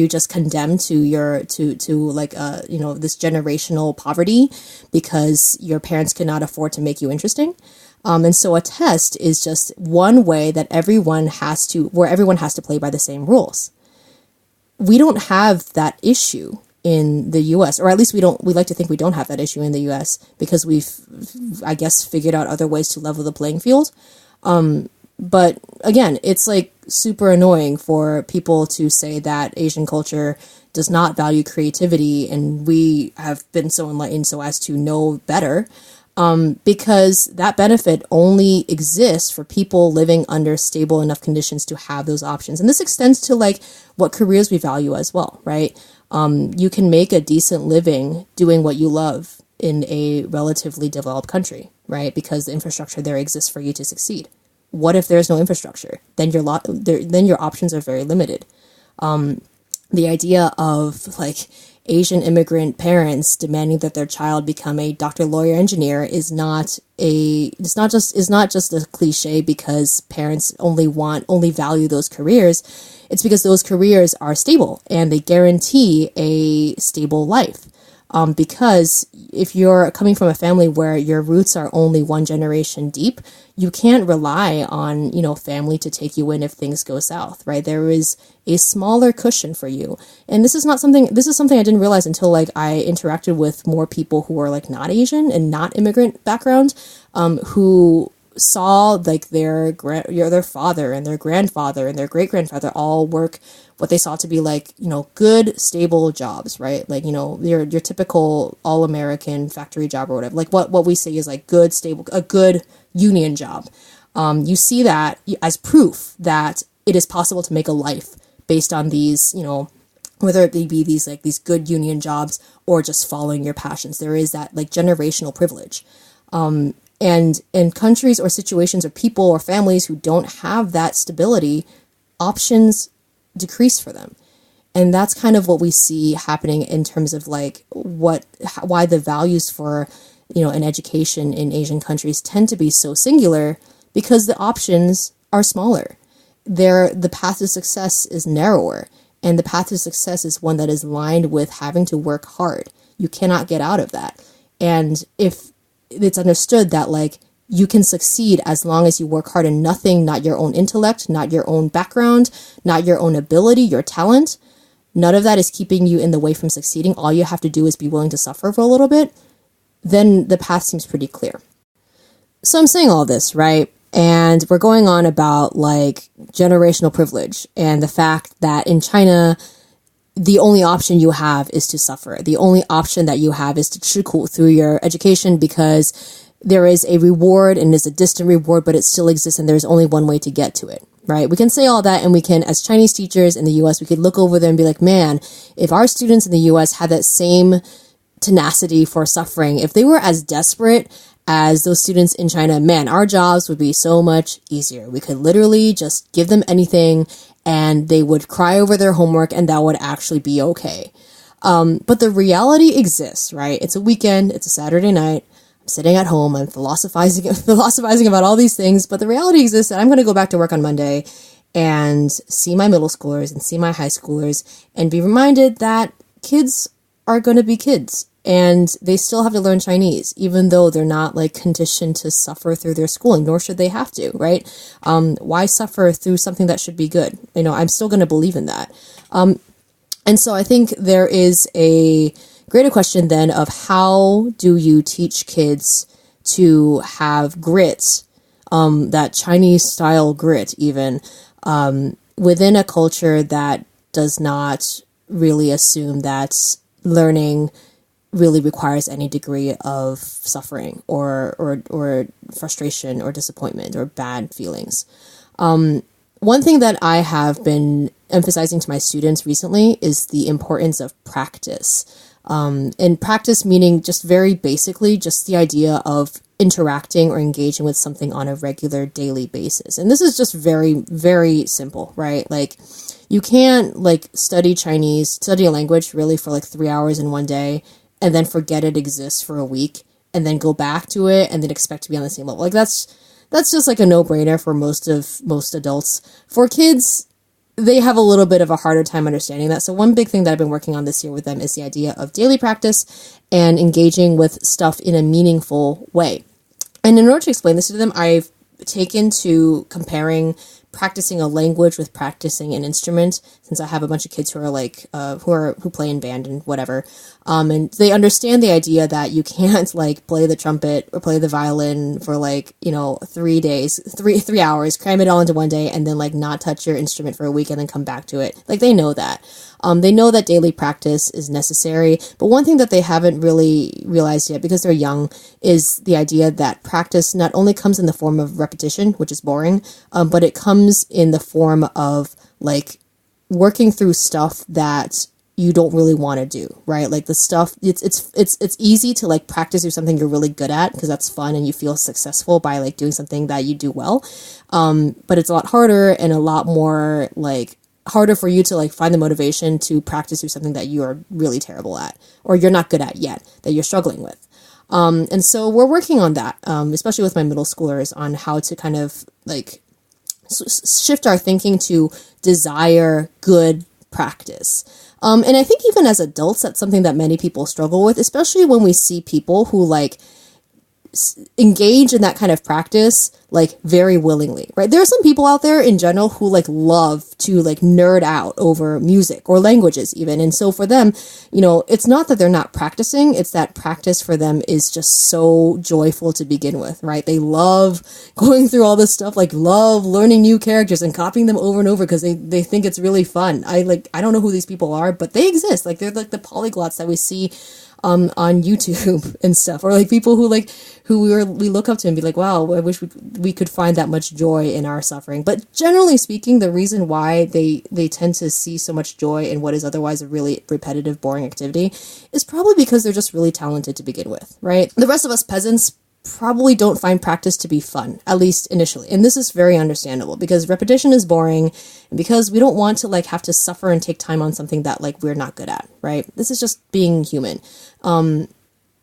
just condemned to this generational poverty because your parents cannot afford to make you interesting? And so a test is just one way that everyone has to play by the same rules. We don't have that issue in the US, or at least we like to think we don't have that issue in the US because we've, I guess, figured out other ways to level the playing field. But again, it's like super annoying for people to say that Asian culture does not value creativity and we have been so enlightened so as to know better, because that benefit only exists for people living under stable enough conditions to have those options. And this extends to like what careers we value as well, right? You can make a decent living doing what you love in a relatively developed country, right? Because the infrastructure there exists for you to succeed. What if there's no infrastructure? Then your options are very limited. The idea of like Asian immigrant parents demanding that their child become a doctor, lawyer, engineer is not just a cliche because parents only value those careers. It's because those careers are stable and they guarantee a stable life. Because if you're coming from a family where your roots are only one generation deep, you can't rely on, family to take you in if things go south, right? There is a smaller cushion for you. And this is something I didn't realize until like I interacted with more people who are like not Asian and not immigrant background, who saw like their father and their grandfather and their great-grandfather all work what they saw to be like, good, stable jobs, right? Like, your typical all-American factory job or whatever. Like what we say is like good, stable, a good union job. You see that as proof that it is possible to make a life based on these, whether it be these good union jobs or just following your passions. There is that like generational privilege. And And in countries or situations or people or families who don't have that stability, options decrease for them. And that's kind of what we see happening in terms of like why the values for, an education in Asian countries tend to be so singular, because the options are smaller. The path to success is narrower, and the path to success is one that is lined with having to work hard. You cannot get out of that. And if it's understood that like you can succeed as long as you work hard, and nothing, not your own intellect, not your own background, not your own ability, your talent, none of that is keeping you in the way from succeeding. All you have to do is be willing to suffer for a little bit. Then the path seems pretty clear. So I'm saying all this, right? And we're going on about like generational privilege and the fact that in China, the only option you have is to suffer. The only option that you have is to 吃苦 through your education, because there is a reward, and it's a distant reward, but it still exists, and there's only one way to get to it, right? We can say all that, and we can, as Chinese teachers in the US, we could look over there and be like, man, if our students in the US had that same tenacity for suffering, if they were as desperate as those students in China, man, our jobs would be so much easier. We could literally just give them anything and they would cry over their homework, and that would actually be okay. But the reality exists, right? It's a weekend, it's a Saturday night, I'm sitting at home, I'm philosophizing about all these things, but the reality exists that I'm going to go back to work on Monday and see my middle schoolers and see my high schoolers and be reminded that kids are going to be kids. And they still have to learn Chinese, even though they're not like conditioned to suffer through their schooling, nor should they have to, right? Why suffer through something that should be good? I'm still going to believe in that. And so I think there is a greater question then of how do you teach kids to have grit, that Chinese style grit even, within a culture that does not really assume that learning really requires any degree of suffering or frustration or disappointment or bad feelings. One thing that I have been emphasizing to my students recently is the importance of practice. And practice meaning just very basically just the idea of interacting or engaging with something on a regular daily basis. And this is just very, very simple, right? Like you can't like study a language really for like 3 hours in one day and then forget it exists for a week and then go back to it and then expect to be on the same level. Like that's just like a no-brainer for most adults. For kids, they have a little bit of a harder time understanding that. So one big thing that I've been working on this year with them is the idea of daily practice and engaging with stuff in a meaningful way. And in order to explain this to them, I've taken to comparing practicing a language with practicing an instrument, since I have a bunch of kids who are like who play in band and whatever, and they understand the idea that you can't like play the trumpet or play the violin for like 3 days, 3 hours, cram it all into one day, and then like not touch your instrument for a week and then come back to it. Like they know that. They know that daily practice is necessary, but one thing that they haven't really realized yet, because they're young, is the idea that practice not only comes in the form of repetition, which is boring, but it comes in the form of like working through stuff that you don't really want to do, right? Like the stuff, it's easy to like practice through something you're really good at because that's fun and you feel successful by like doing something that you do well. But it's a lot harder and a lot more like harder for you to like find the motivation to practice through something that you are really terrible at or you're not good at yet, that you're struggling with. And so we're working on that, especially with my middle schoolers, on how to kind of like shift our thinking to desire good practice. And I think even as adults, that's something that many people struggle with, especially when we see people who like engage in that kind of practice like very willingly, right? There are some people out there in general who like love to like nerd out over music or languages even. And so for them, it's not that they're not practicing, it's that practice for them is just so joyful to begin with, right? They love going through all this stuff, like love learning new characters and copying them over and over because they think it's really fun. I don't know who these people are, but they exist. Like they're like the polyglots that we see on YouTube and stuff, or like people who we look up to and be like, wow, I wish we could find that much joy in our suffering. But generally speaking, the reason why they tend to see so much joy in what is otherwise a really repetitive, boring activity is probably because they're just really talented to begin with, right? The rest of us peasants probably don't find practice to be fun, at least initially. And this is very understandable because repetition is boring and because we don't want to like have to suffer and take time on something that like we're not good at, right? This is just being human.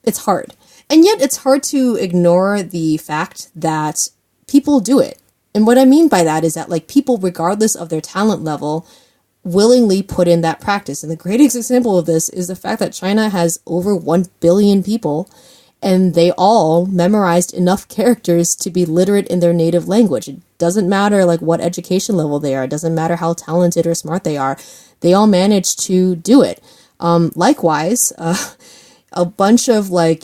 It's hard. And yet it's hard to ignore the fact that people do it. And what I mean by that is that like people, regardless of their talent level, willingly put in that practice. And the greatest example of this is the fact that China has over 1 billion people and they all memorized enough characters to be literate in their native language. It doesn't matter like what education level they are. It doesn't matter how talented or smart they are. They all managed to do it. Likewise, a bunch of like,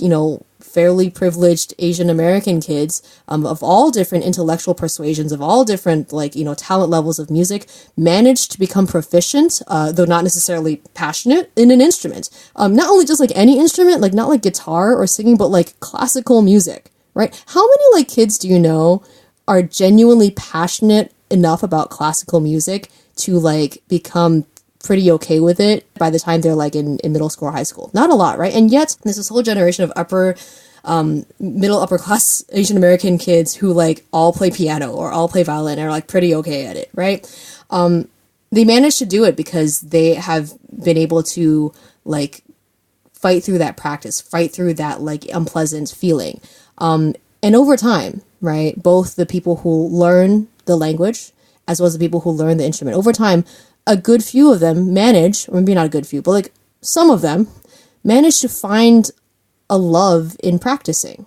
fairly privileged Asian American kids of all different intellectual persuasions, of all different like, talent levels of music, managed to become proficient, though not necessarily passionate, in an instrument. Not only just like any instrument, like not like guitar or singing, but like classical music, right? How many like kids do you know are genuinely passionate enough about classical music to like become pretty okay with it by the time they're like in middle school or high school? Not a lot, right? And yet there's this whole generation of middle upper class Asian American kids who like all play piano or all play violin and are like pretty okay at it, right? They managed to do it because they have been able to like fight through that practice, fight through that like unpleasant feeling. And over time, right, both the people who learn the language as well as the people who learn the instrument, over time, a good few of them manage, or maybe not a good few, but like some of them manage to find a love in practicing.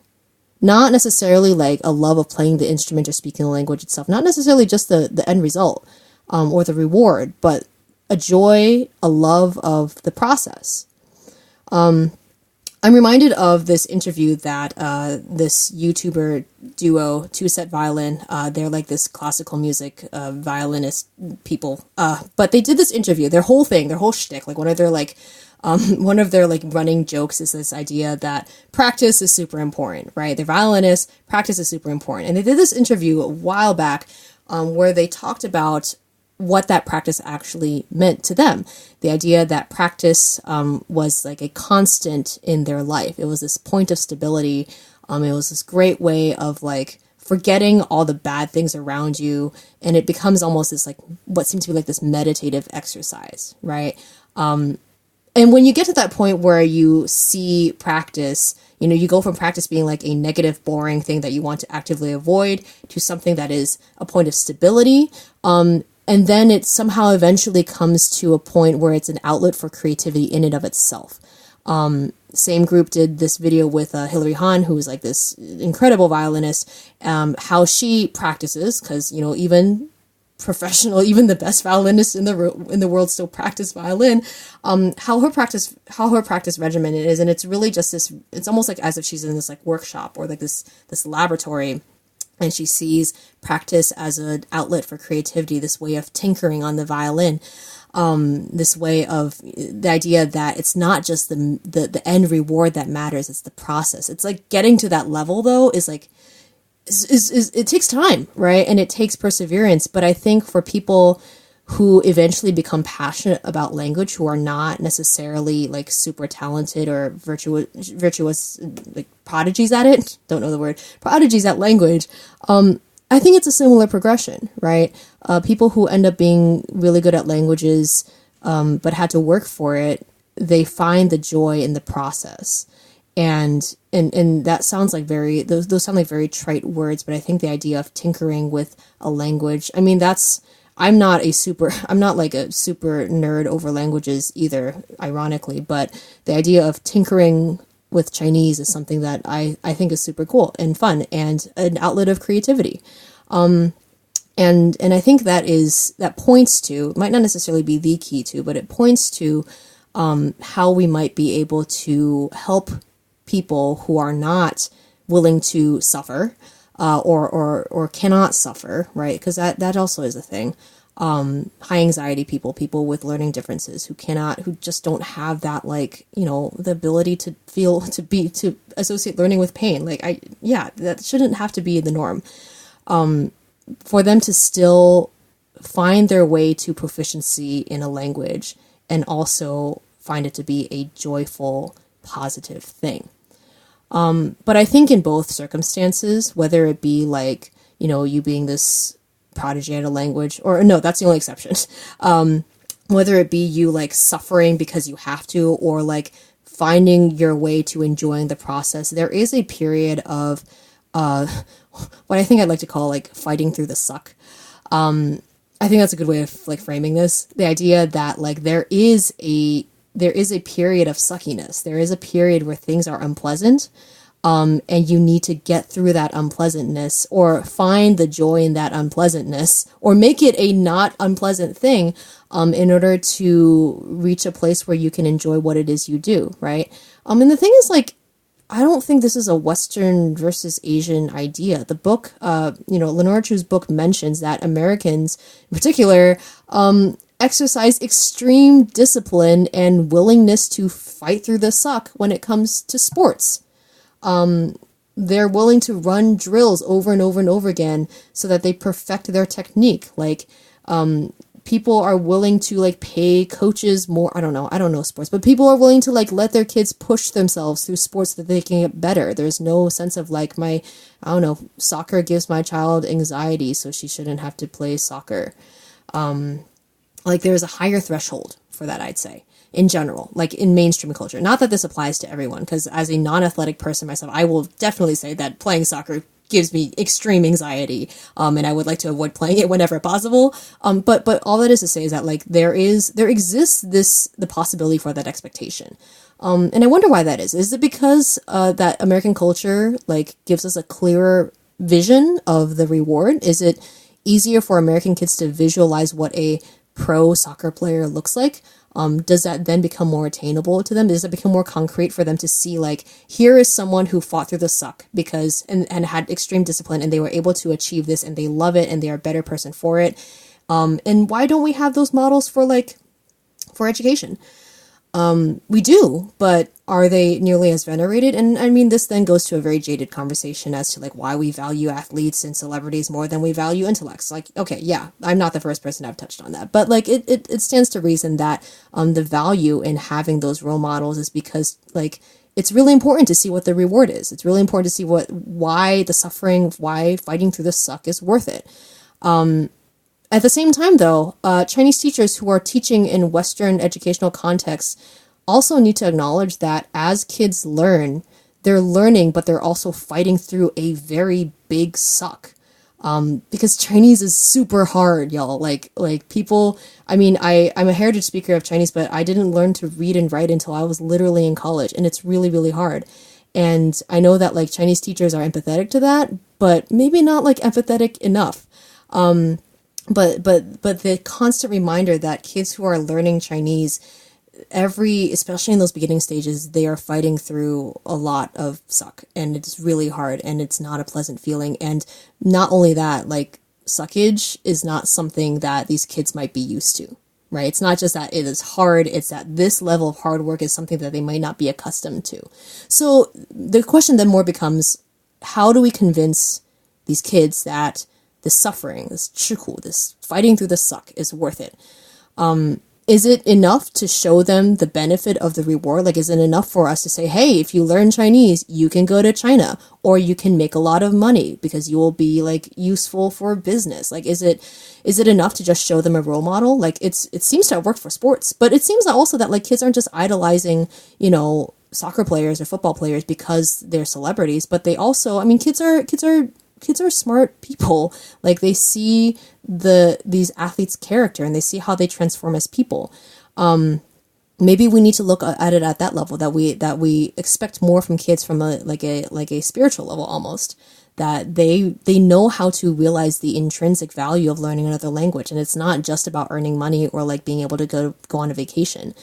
Not necessarily like a love of playing the instrument or speaking the language itself. Not necessarily just the end result or the reward, but a joy, a love of the process. I'm reminded of this interview that this YouTuber duo, Two Set Violin, they're like this classical music violinist people. But they did this interview, their whole shtick, like one of their like running jokes is this idea that practice is super important, right? They're violinists, practice is super important. And they did this interview a while back where they talked about what that practice actually meant to them. The idea that practice was like a constant in their life. It was this point of stability. It was this great way of like forgetting all the bad things around you. And it becomes almost this like what seems to be like this meditative exercise, right? And when you get to that point where you see practice, you go from practice being like a negative, boring thing that you want to actively avoid to something that is a point of stability. And then it somehow eventually comes to a point where it's an outlet for creativity in and of itself. Same group did this video with Hilary Hahn, who is like this incredible violinist, how she practices, because, even the best violinists in the world still practice violin, how her practice regimen is. And it's really just this, it's almost like as if she's in this like workshop or like this laboratory. And she sees practice as an outlet for creativity, this way of tinkering on the violin, this way of the idea that it's not just the end reward that matters, it's the process. It's like getting to that level, though, is like, it takes time, right? And it takes perseverance. But I think for people who eventually become passionate about language, who are not necessarily like super talented or virtuous like prodigies at it, don't know the word, prodigies at language, I think it's a similar progression, right? People who end up being really good at languages, but had to work for it, they find the joy in the process. And that sounds like those sound like very trite words, but I think the idea of tinkering with a language, I mean, I'm not like a super nerd over languages either, ironically, but the idea of tinkering with Chinese is something that I think is super cool and fun and an outlet of creativity. And I think that points to, it might not necessarily be the key to, but it points to how we might be able to help people who are not willing to suffer, or cannot suffer, right? Because that also is a thing. High anxiety people with learning differences who just don't have that, like, the ability to associate learning with pain. That shouldn't have to be the norm. For them to still find their way to proficiency in a language and also find it to be a joyful, positive thing. But I think in both circumstances, whether it be like, you being this prodigy at a language, or no, that's the only exception. Whether it be you like suffering because you have to, or like finding your way to enjoying the process, there is a period of what I think I'd like to call like fighting through the suck. I think that's a good way of like framing this. The idea that like there is a period of suckiness. There is a period where things are unpleasant. And you need to get through that unpleasantness, or find the joy in that unpleasantness, or make it a not unpleasant thing, in order to reach a place where you can enjoy what it is you do, right? And the thing is, like, I don't think this is a Western versus Asian idea. The book, Lenora Chu's book mentions that Americans, in particular, exercise extreme discipline and willingness to fight through the suck when it comes to sports. They're willing to run drills over and over and over again so that they perfect their technique. Like, people are willing to like pay coaches more. I don't know sports, but people are willing to like let their kids push themselves through sports so that they can get better. There's no sense of like soccer gives my child anxiety, so she shouldn't have to play soccer. Like there's a higher threshold for that, I'd say. In general, like in mainstream culture. Not that this applies to everyone, because as a non-athletic person myself, I will definitely say that playing soccer gives me extreme anxiety, and I would like to avoid playing it whenever possible. But all that is to say is that like there exists the possibility for that expectation. And I wonder why that is. Is it because that American culture like gives us a clearer vision of the reward? Is it easier for American kids to visualize what a pro soccer player looks like? Does that then become more attainable to them? Does it become more concrete for them to see, like, here is someone who fought through the suck because and had extreme discipline, and they were able to achieve this, and they love it, and they are a better person for it. And why don't we have those models for education? We do, but are they nearly as venerated? And I mean, this then goes to a very jaded conversation as to like why we value athletes and celebrities more than we value intellects. Like, okay, yeah, I'm not the first person I've touched on that, but like it stands to reason that the value in having those role models is because like it's really important to see what the reward is. It's really important to see why the suffering, why fighting through the suck is worth it. At the same time, though, Chinese teachers who are teaching in Western educational contexts also need to acknowledge that as kids learn, they're learning, but they're also fighting through a very big suck. Because Chinese is super hard, y'all. Like people, I mean, I'm a heritage speaker of Chinese, but I didn't learn to read and write until I was literally in college, and it's really, really hard. And I know that like Chinese teachers are empathetic to that, but maybe not like empathetic enough. But the constant reminder that kids who are learning Chinese, especially in those beginning stages, they are fighting through a lot of suck, and it's really hard, and it's not a pleasant feeling. And not only that, like suckage is not something that these kids might be used to, right? It's not just that it is hard, it's that this level of hard work is something that they might not be accustomed to. So the question then more becomes, how do we convince these kids that this suffering, this 吃苦, this fighting through the suck is worth it? Is it enough to show them the benefit of the reward? Like, is it enough for us to say, hey, if you learn Chinese, you can go to China, or you can make a lot of money because you will be like useful for business? Like, is it enough to just show them a role model? Like, it seems to have worked for sports, but it seems also that like kids aren't just idolizing, soccer players or football players because they're celebrities, but they also, I mean, kids are smart people. Like, they see these athletes' character, and they see how they transform as people. Maybe we need to look at it at that level, that we expect more from kids from a spiritual level almost, that they know how to realize the intrinsic value of learning another language, and it's not just about earning money or like being able to go on a vacation.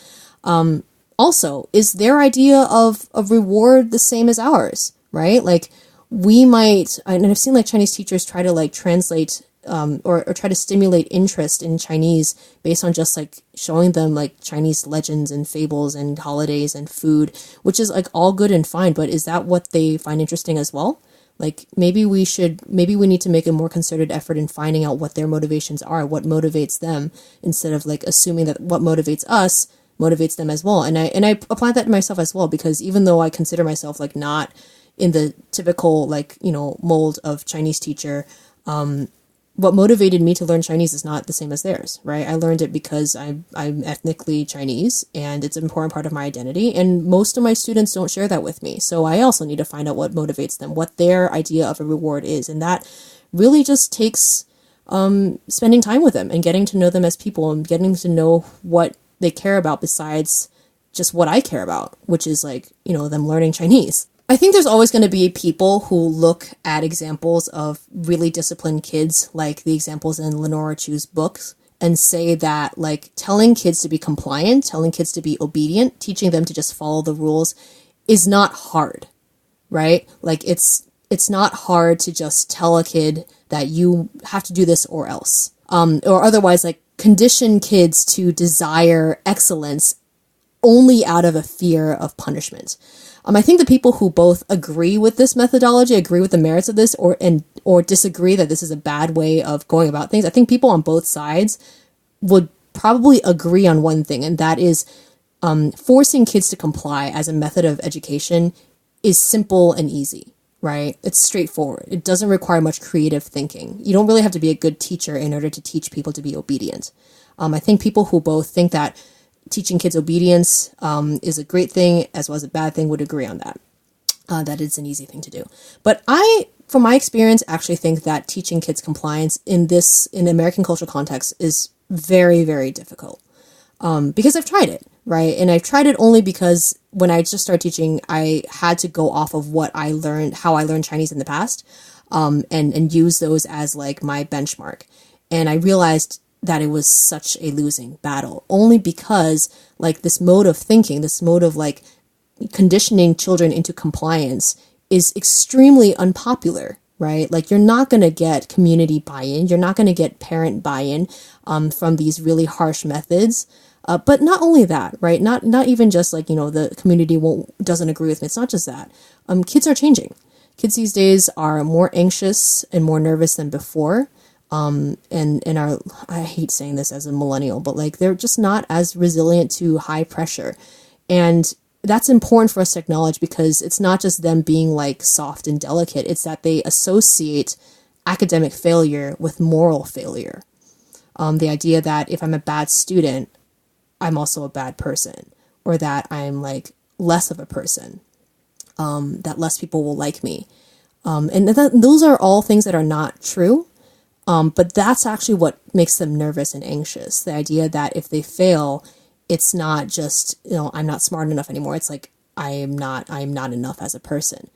Also, is their idea of reward the same as ours, right? Like, we might, and I've seen like Chinese teachers try to like translate or try to stimulate interest in Chinese based on just like showing them like Chinese legends and fables and holidays and food, which is like all good and fine, but is that what they find interesting as well? Like, maybe we need to make a more concerted effort in finding out what their motivations are, what motivates them, instead of like assuming that what motivates us motivates them as well. And I apply that to myself as well, because even though I consider myself like not in the typical mold of Chinese teacher, what motivated me to learn Chinese is not the same as theirs, right? I learned it because I'm ethnically Chinese and it's an important part of my identity. And most of my students don't share that with me. So I also need to find out what motivates them, what their idea of a reward is. And that really just takes spending time with them and getting to know them as people and getting to know what they care about besides just what I care about, which is them learning Chinese. I think there's always going to be people who look at examples of really disciplined kids, like the examples in Lenora Chu's books, and say that telling kids to be compliant, telling kids to be obedient, teaching them to just follow the rules is not hard, right? It's not hard to just tell a kid that you have to do this or else, or otherwise condition kids to desire excellence only out of a fear of punishment. I think the people who both agree with this methodology, agree with the merits of this, or disagree that this is a bad way of going about things, I think people on both sides would probably agree on one thing, and that is forcing kids to comply as a method of education is simple and easy, right? It's straightforward. It doesn't require much creative thinking. You don't really have to be a good teacher in order to teach people to be obedient. I think people who both think that teaching kids obedience is a great thing as well as a bad thing would agree on that. That it's an easy thing to do. But I, from my experience, actually think that teaching kids compliance in American cultural context is very, very difficult. Because I've tried it, right? And I've tried it only because when I just started teaching, I had to go off of what I learned, how I learned Chinese in the past, and use those as my benchmark. And I realized that it was such a losing battle, only because this mode of thinking, this mode of conditioning children into compliance is extremely unpopular, right? You're not going to get community buy-in. You're not going to get parent buy-in from these really harsh methods. But not only that, right? Not even just the community doesn't agree with me. It's not just that. Kids are changing. Kids these days are more anxious and more nervous than before. And are, I hate saying this as a millennial, but they're just not as resilient to high pressure. And that's important for us to acknowledge because it's not just them being soft and delicate. It's that they associate academic failure with moral failure. The idea that if I'm a bad student, I'm also a bad person, or that I'm less of a person, that less people will like me. And those are all things that are not true. But that's actually what makes them nervous and anxious. The idea that if they fail, it's not just, I'm not smart enough anymore. It's I am not enough as a person.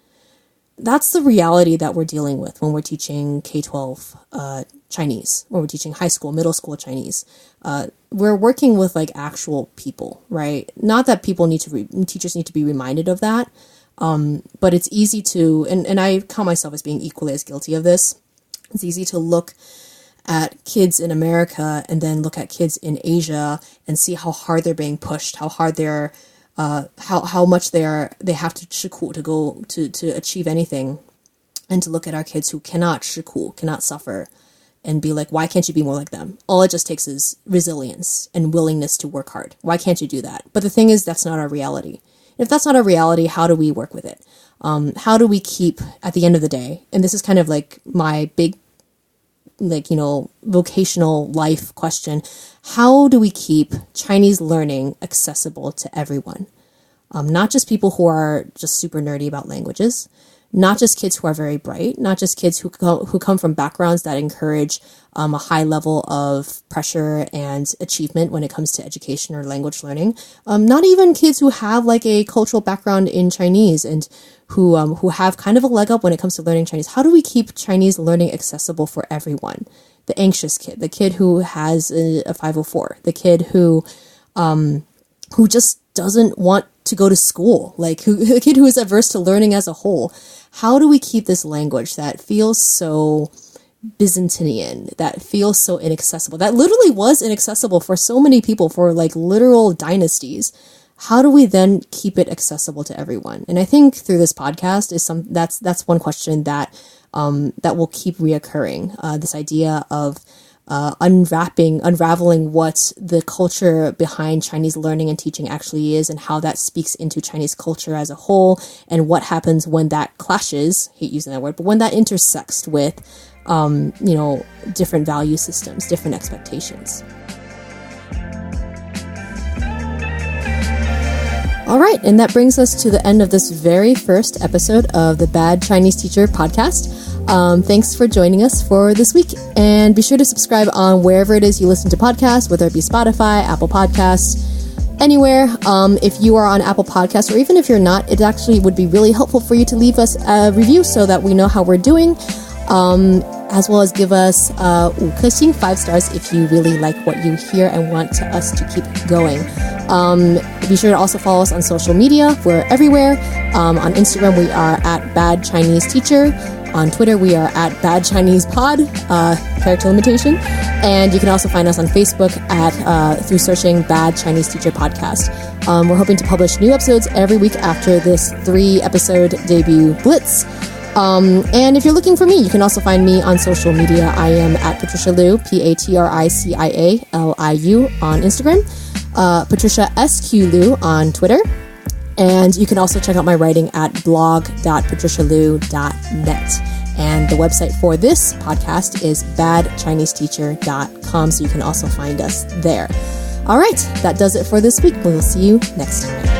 That's the reality that we're dealing with when we're teaching K-12 Chinese, when we're teaching high school, middle school Chinese. We're working with actual people, right? Not that teachers need to be reminded of that. But it's easy to, and I count myself as being equally as guilty of this. It's easy to look at kids in America and then look at kids in Asia and see how hard they're being pushed, how hard they're, how much they have to 吃苦 to go to achieve anything, and to look at our kids who cannot 吃苦, cannot suffer, and be why can't you be more like them? All it just takes is resilience and willingness to work hard. Why can't you do that? But the thing is, that's not our reality. If that's not our reality, how do we work with it? How do we keep, at the end of the day, and this is kind of my big, vocational life question, how do we keep Chinese learning accessible to everyone? Not just people who are just super nerdy about languages, not just kids who are very bright, not just kids who come from backgrounds that encourage a high level of pressure and achievement when it comes to education or language learning. Not even kids who have a cultural background in Chinese and who have kind of a leg up when it comes to learning Chinese. How do we keep Chinese learning accessible for everyone? The anxious kid, the kid who has a 504, the kid who just doesn't want to go to school, the kid who is averse to learning as a whole. How do we keep this language that feels so Byzantine, that feels so inaccessible, that literally was inaccessible for so many people for literal dynasties? How do we then keep it accessible to everyone? And I think through this podcast that's one question that will keep reoccurring. This idea of unraveling what the culture behind Chinese learning and teaching actually is and how that speaks into Chinese culture as a whole and what happens when that clashes, hate using that word, but when that intersects with, different value systems, different expectations. All right, and that brings us to the end of this very first episode of the Bad Chinese Teacher podcast. Thanks for joining us for this week, and be sure to subscribe on wherever it is you listen to podcasts, whether it be Spotify, Apple Podcasts, anywhere. If you are on Apple Podcasts, or even if you're not, it actually would be really helpful for you to leave us a review so that we know how we're doing, as well as give us 5 stars if you really like what you hear and want us to keep going. Be sure to also follow us on social media. We're everywhere. On Instagram, we are at Bad Chinese Teacher. On Twitter, we are at Bad Chinese Pod, character limitation. And you can also find us on Facebook through searching Bad Chinese Teacher Podcast. We're hoping to publish new episodes every week after this 3-episode debut blitz. And if you're looking for me, you can also find me on social media. I am at Patricia Liu, PatriciaLiu on Instagram, Patricia SQ Liu on Twitter. And you can also check out my writing at blog.patricialiu.net. And the website for this podcast is badchineseteacher.com, so you can also find us there. All right, that does it for this week. We'll see you next time.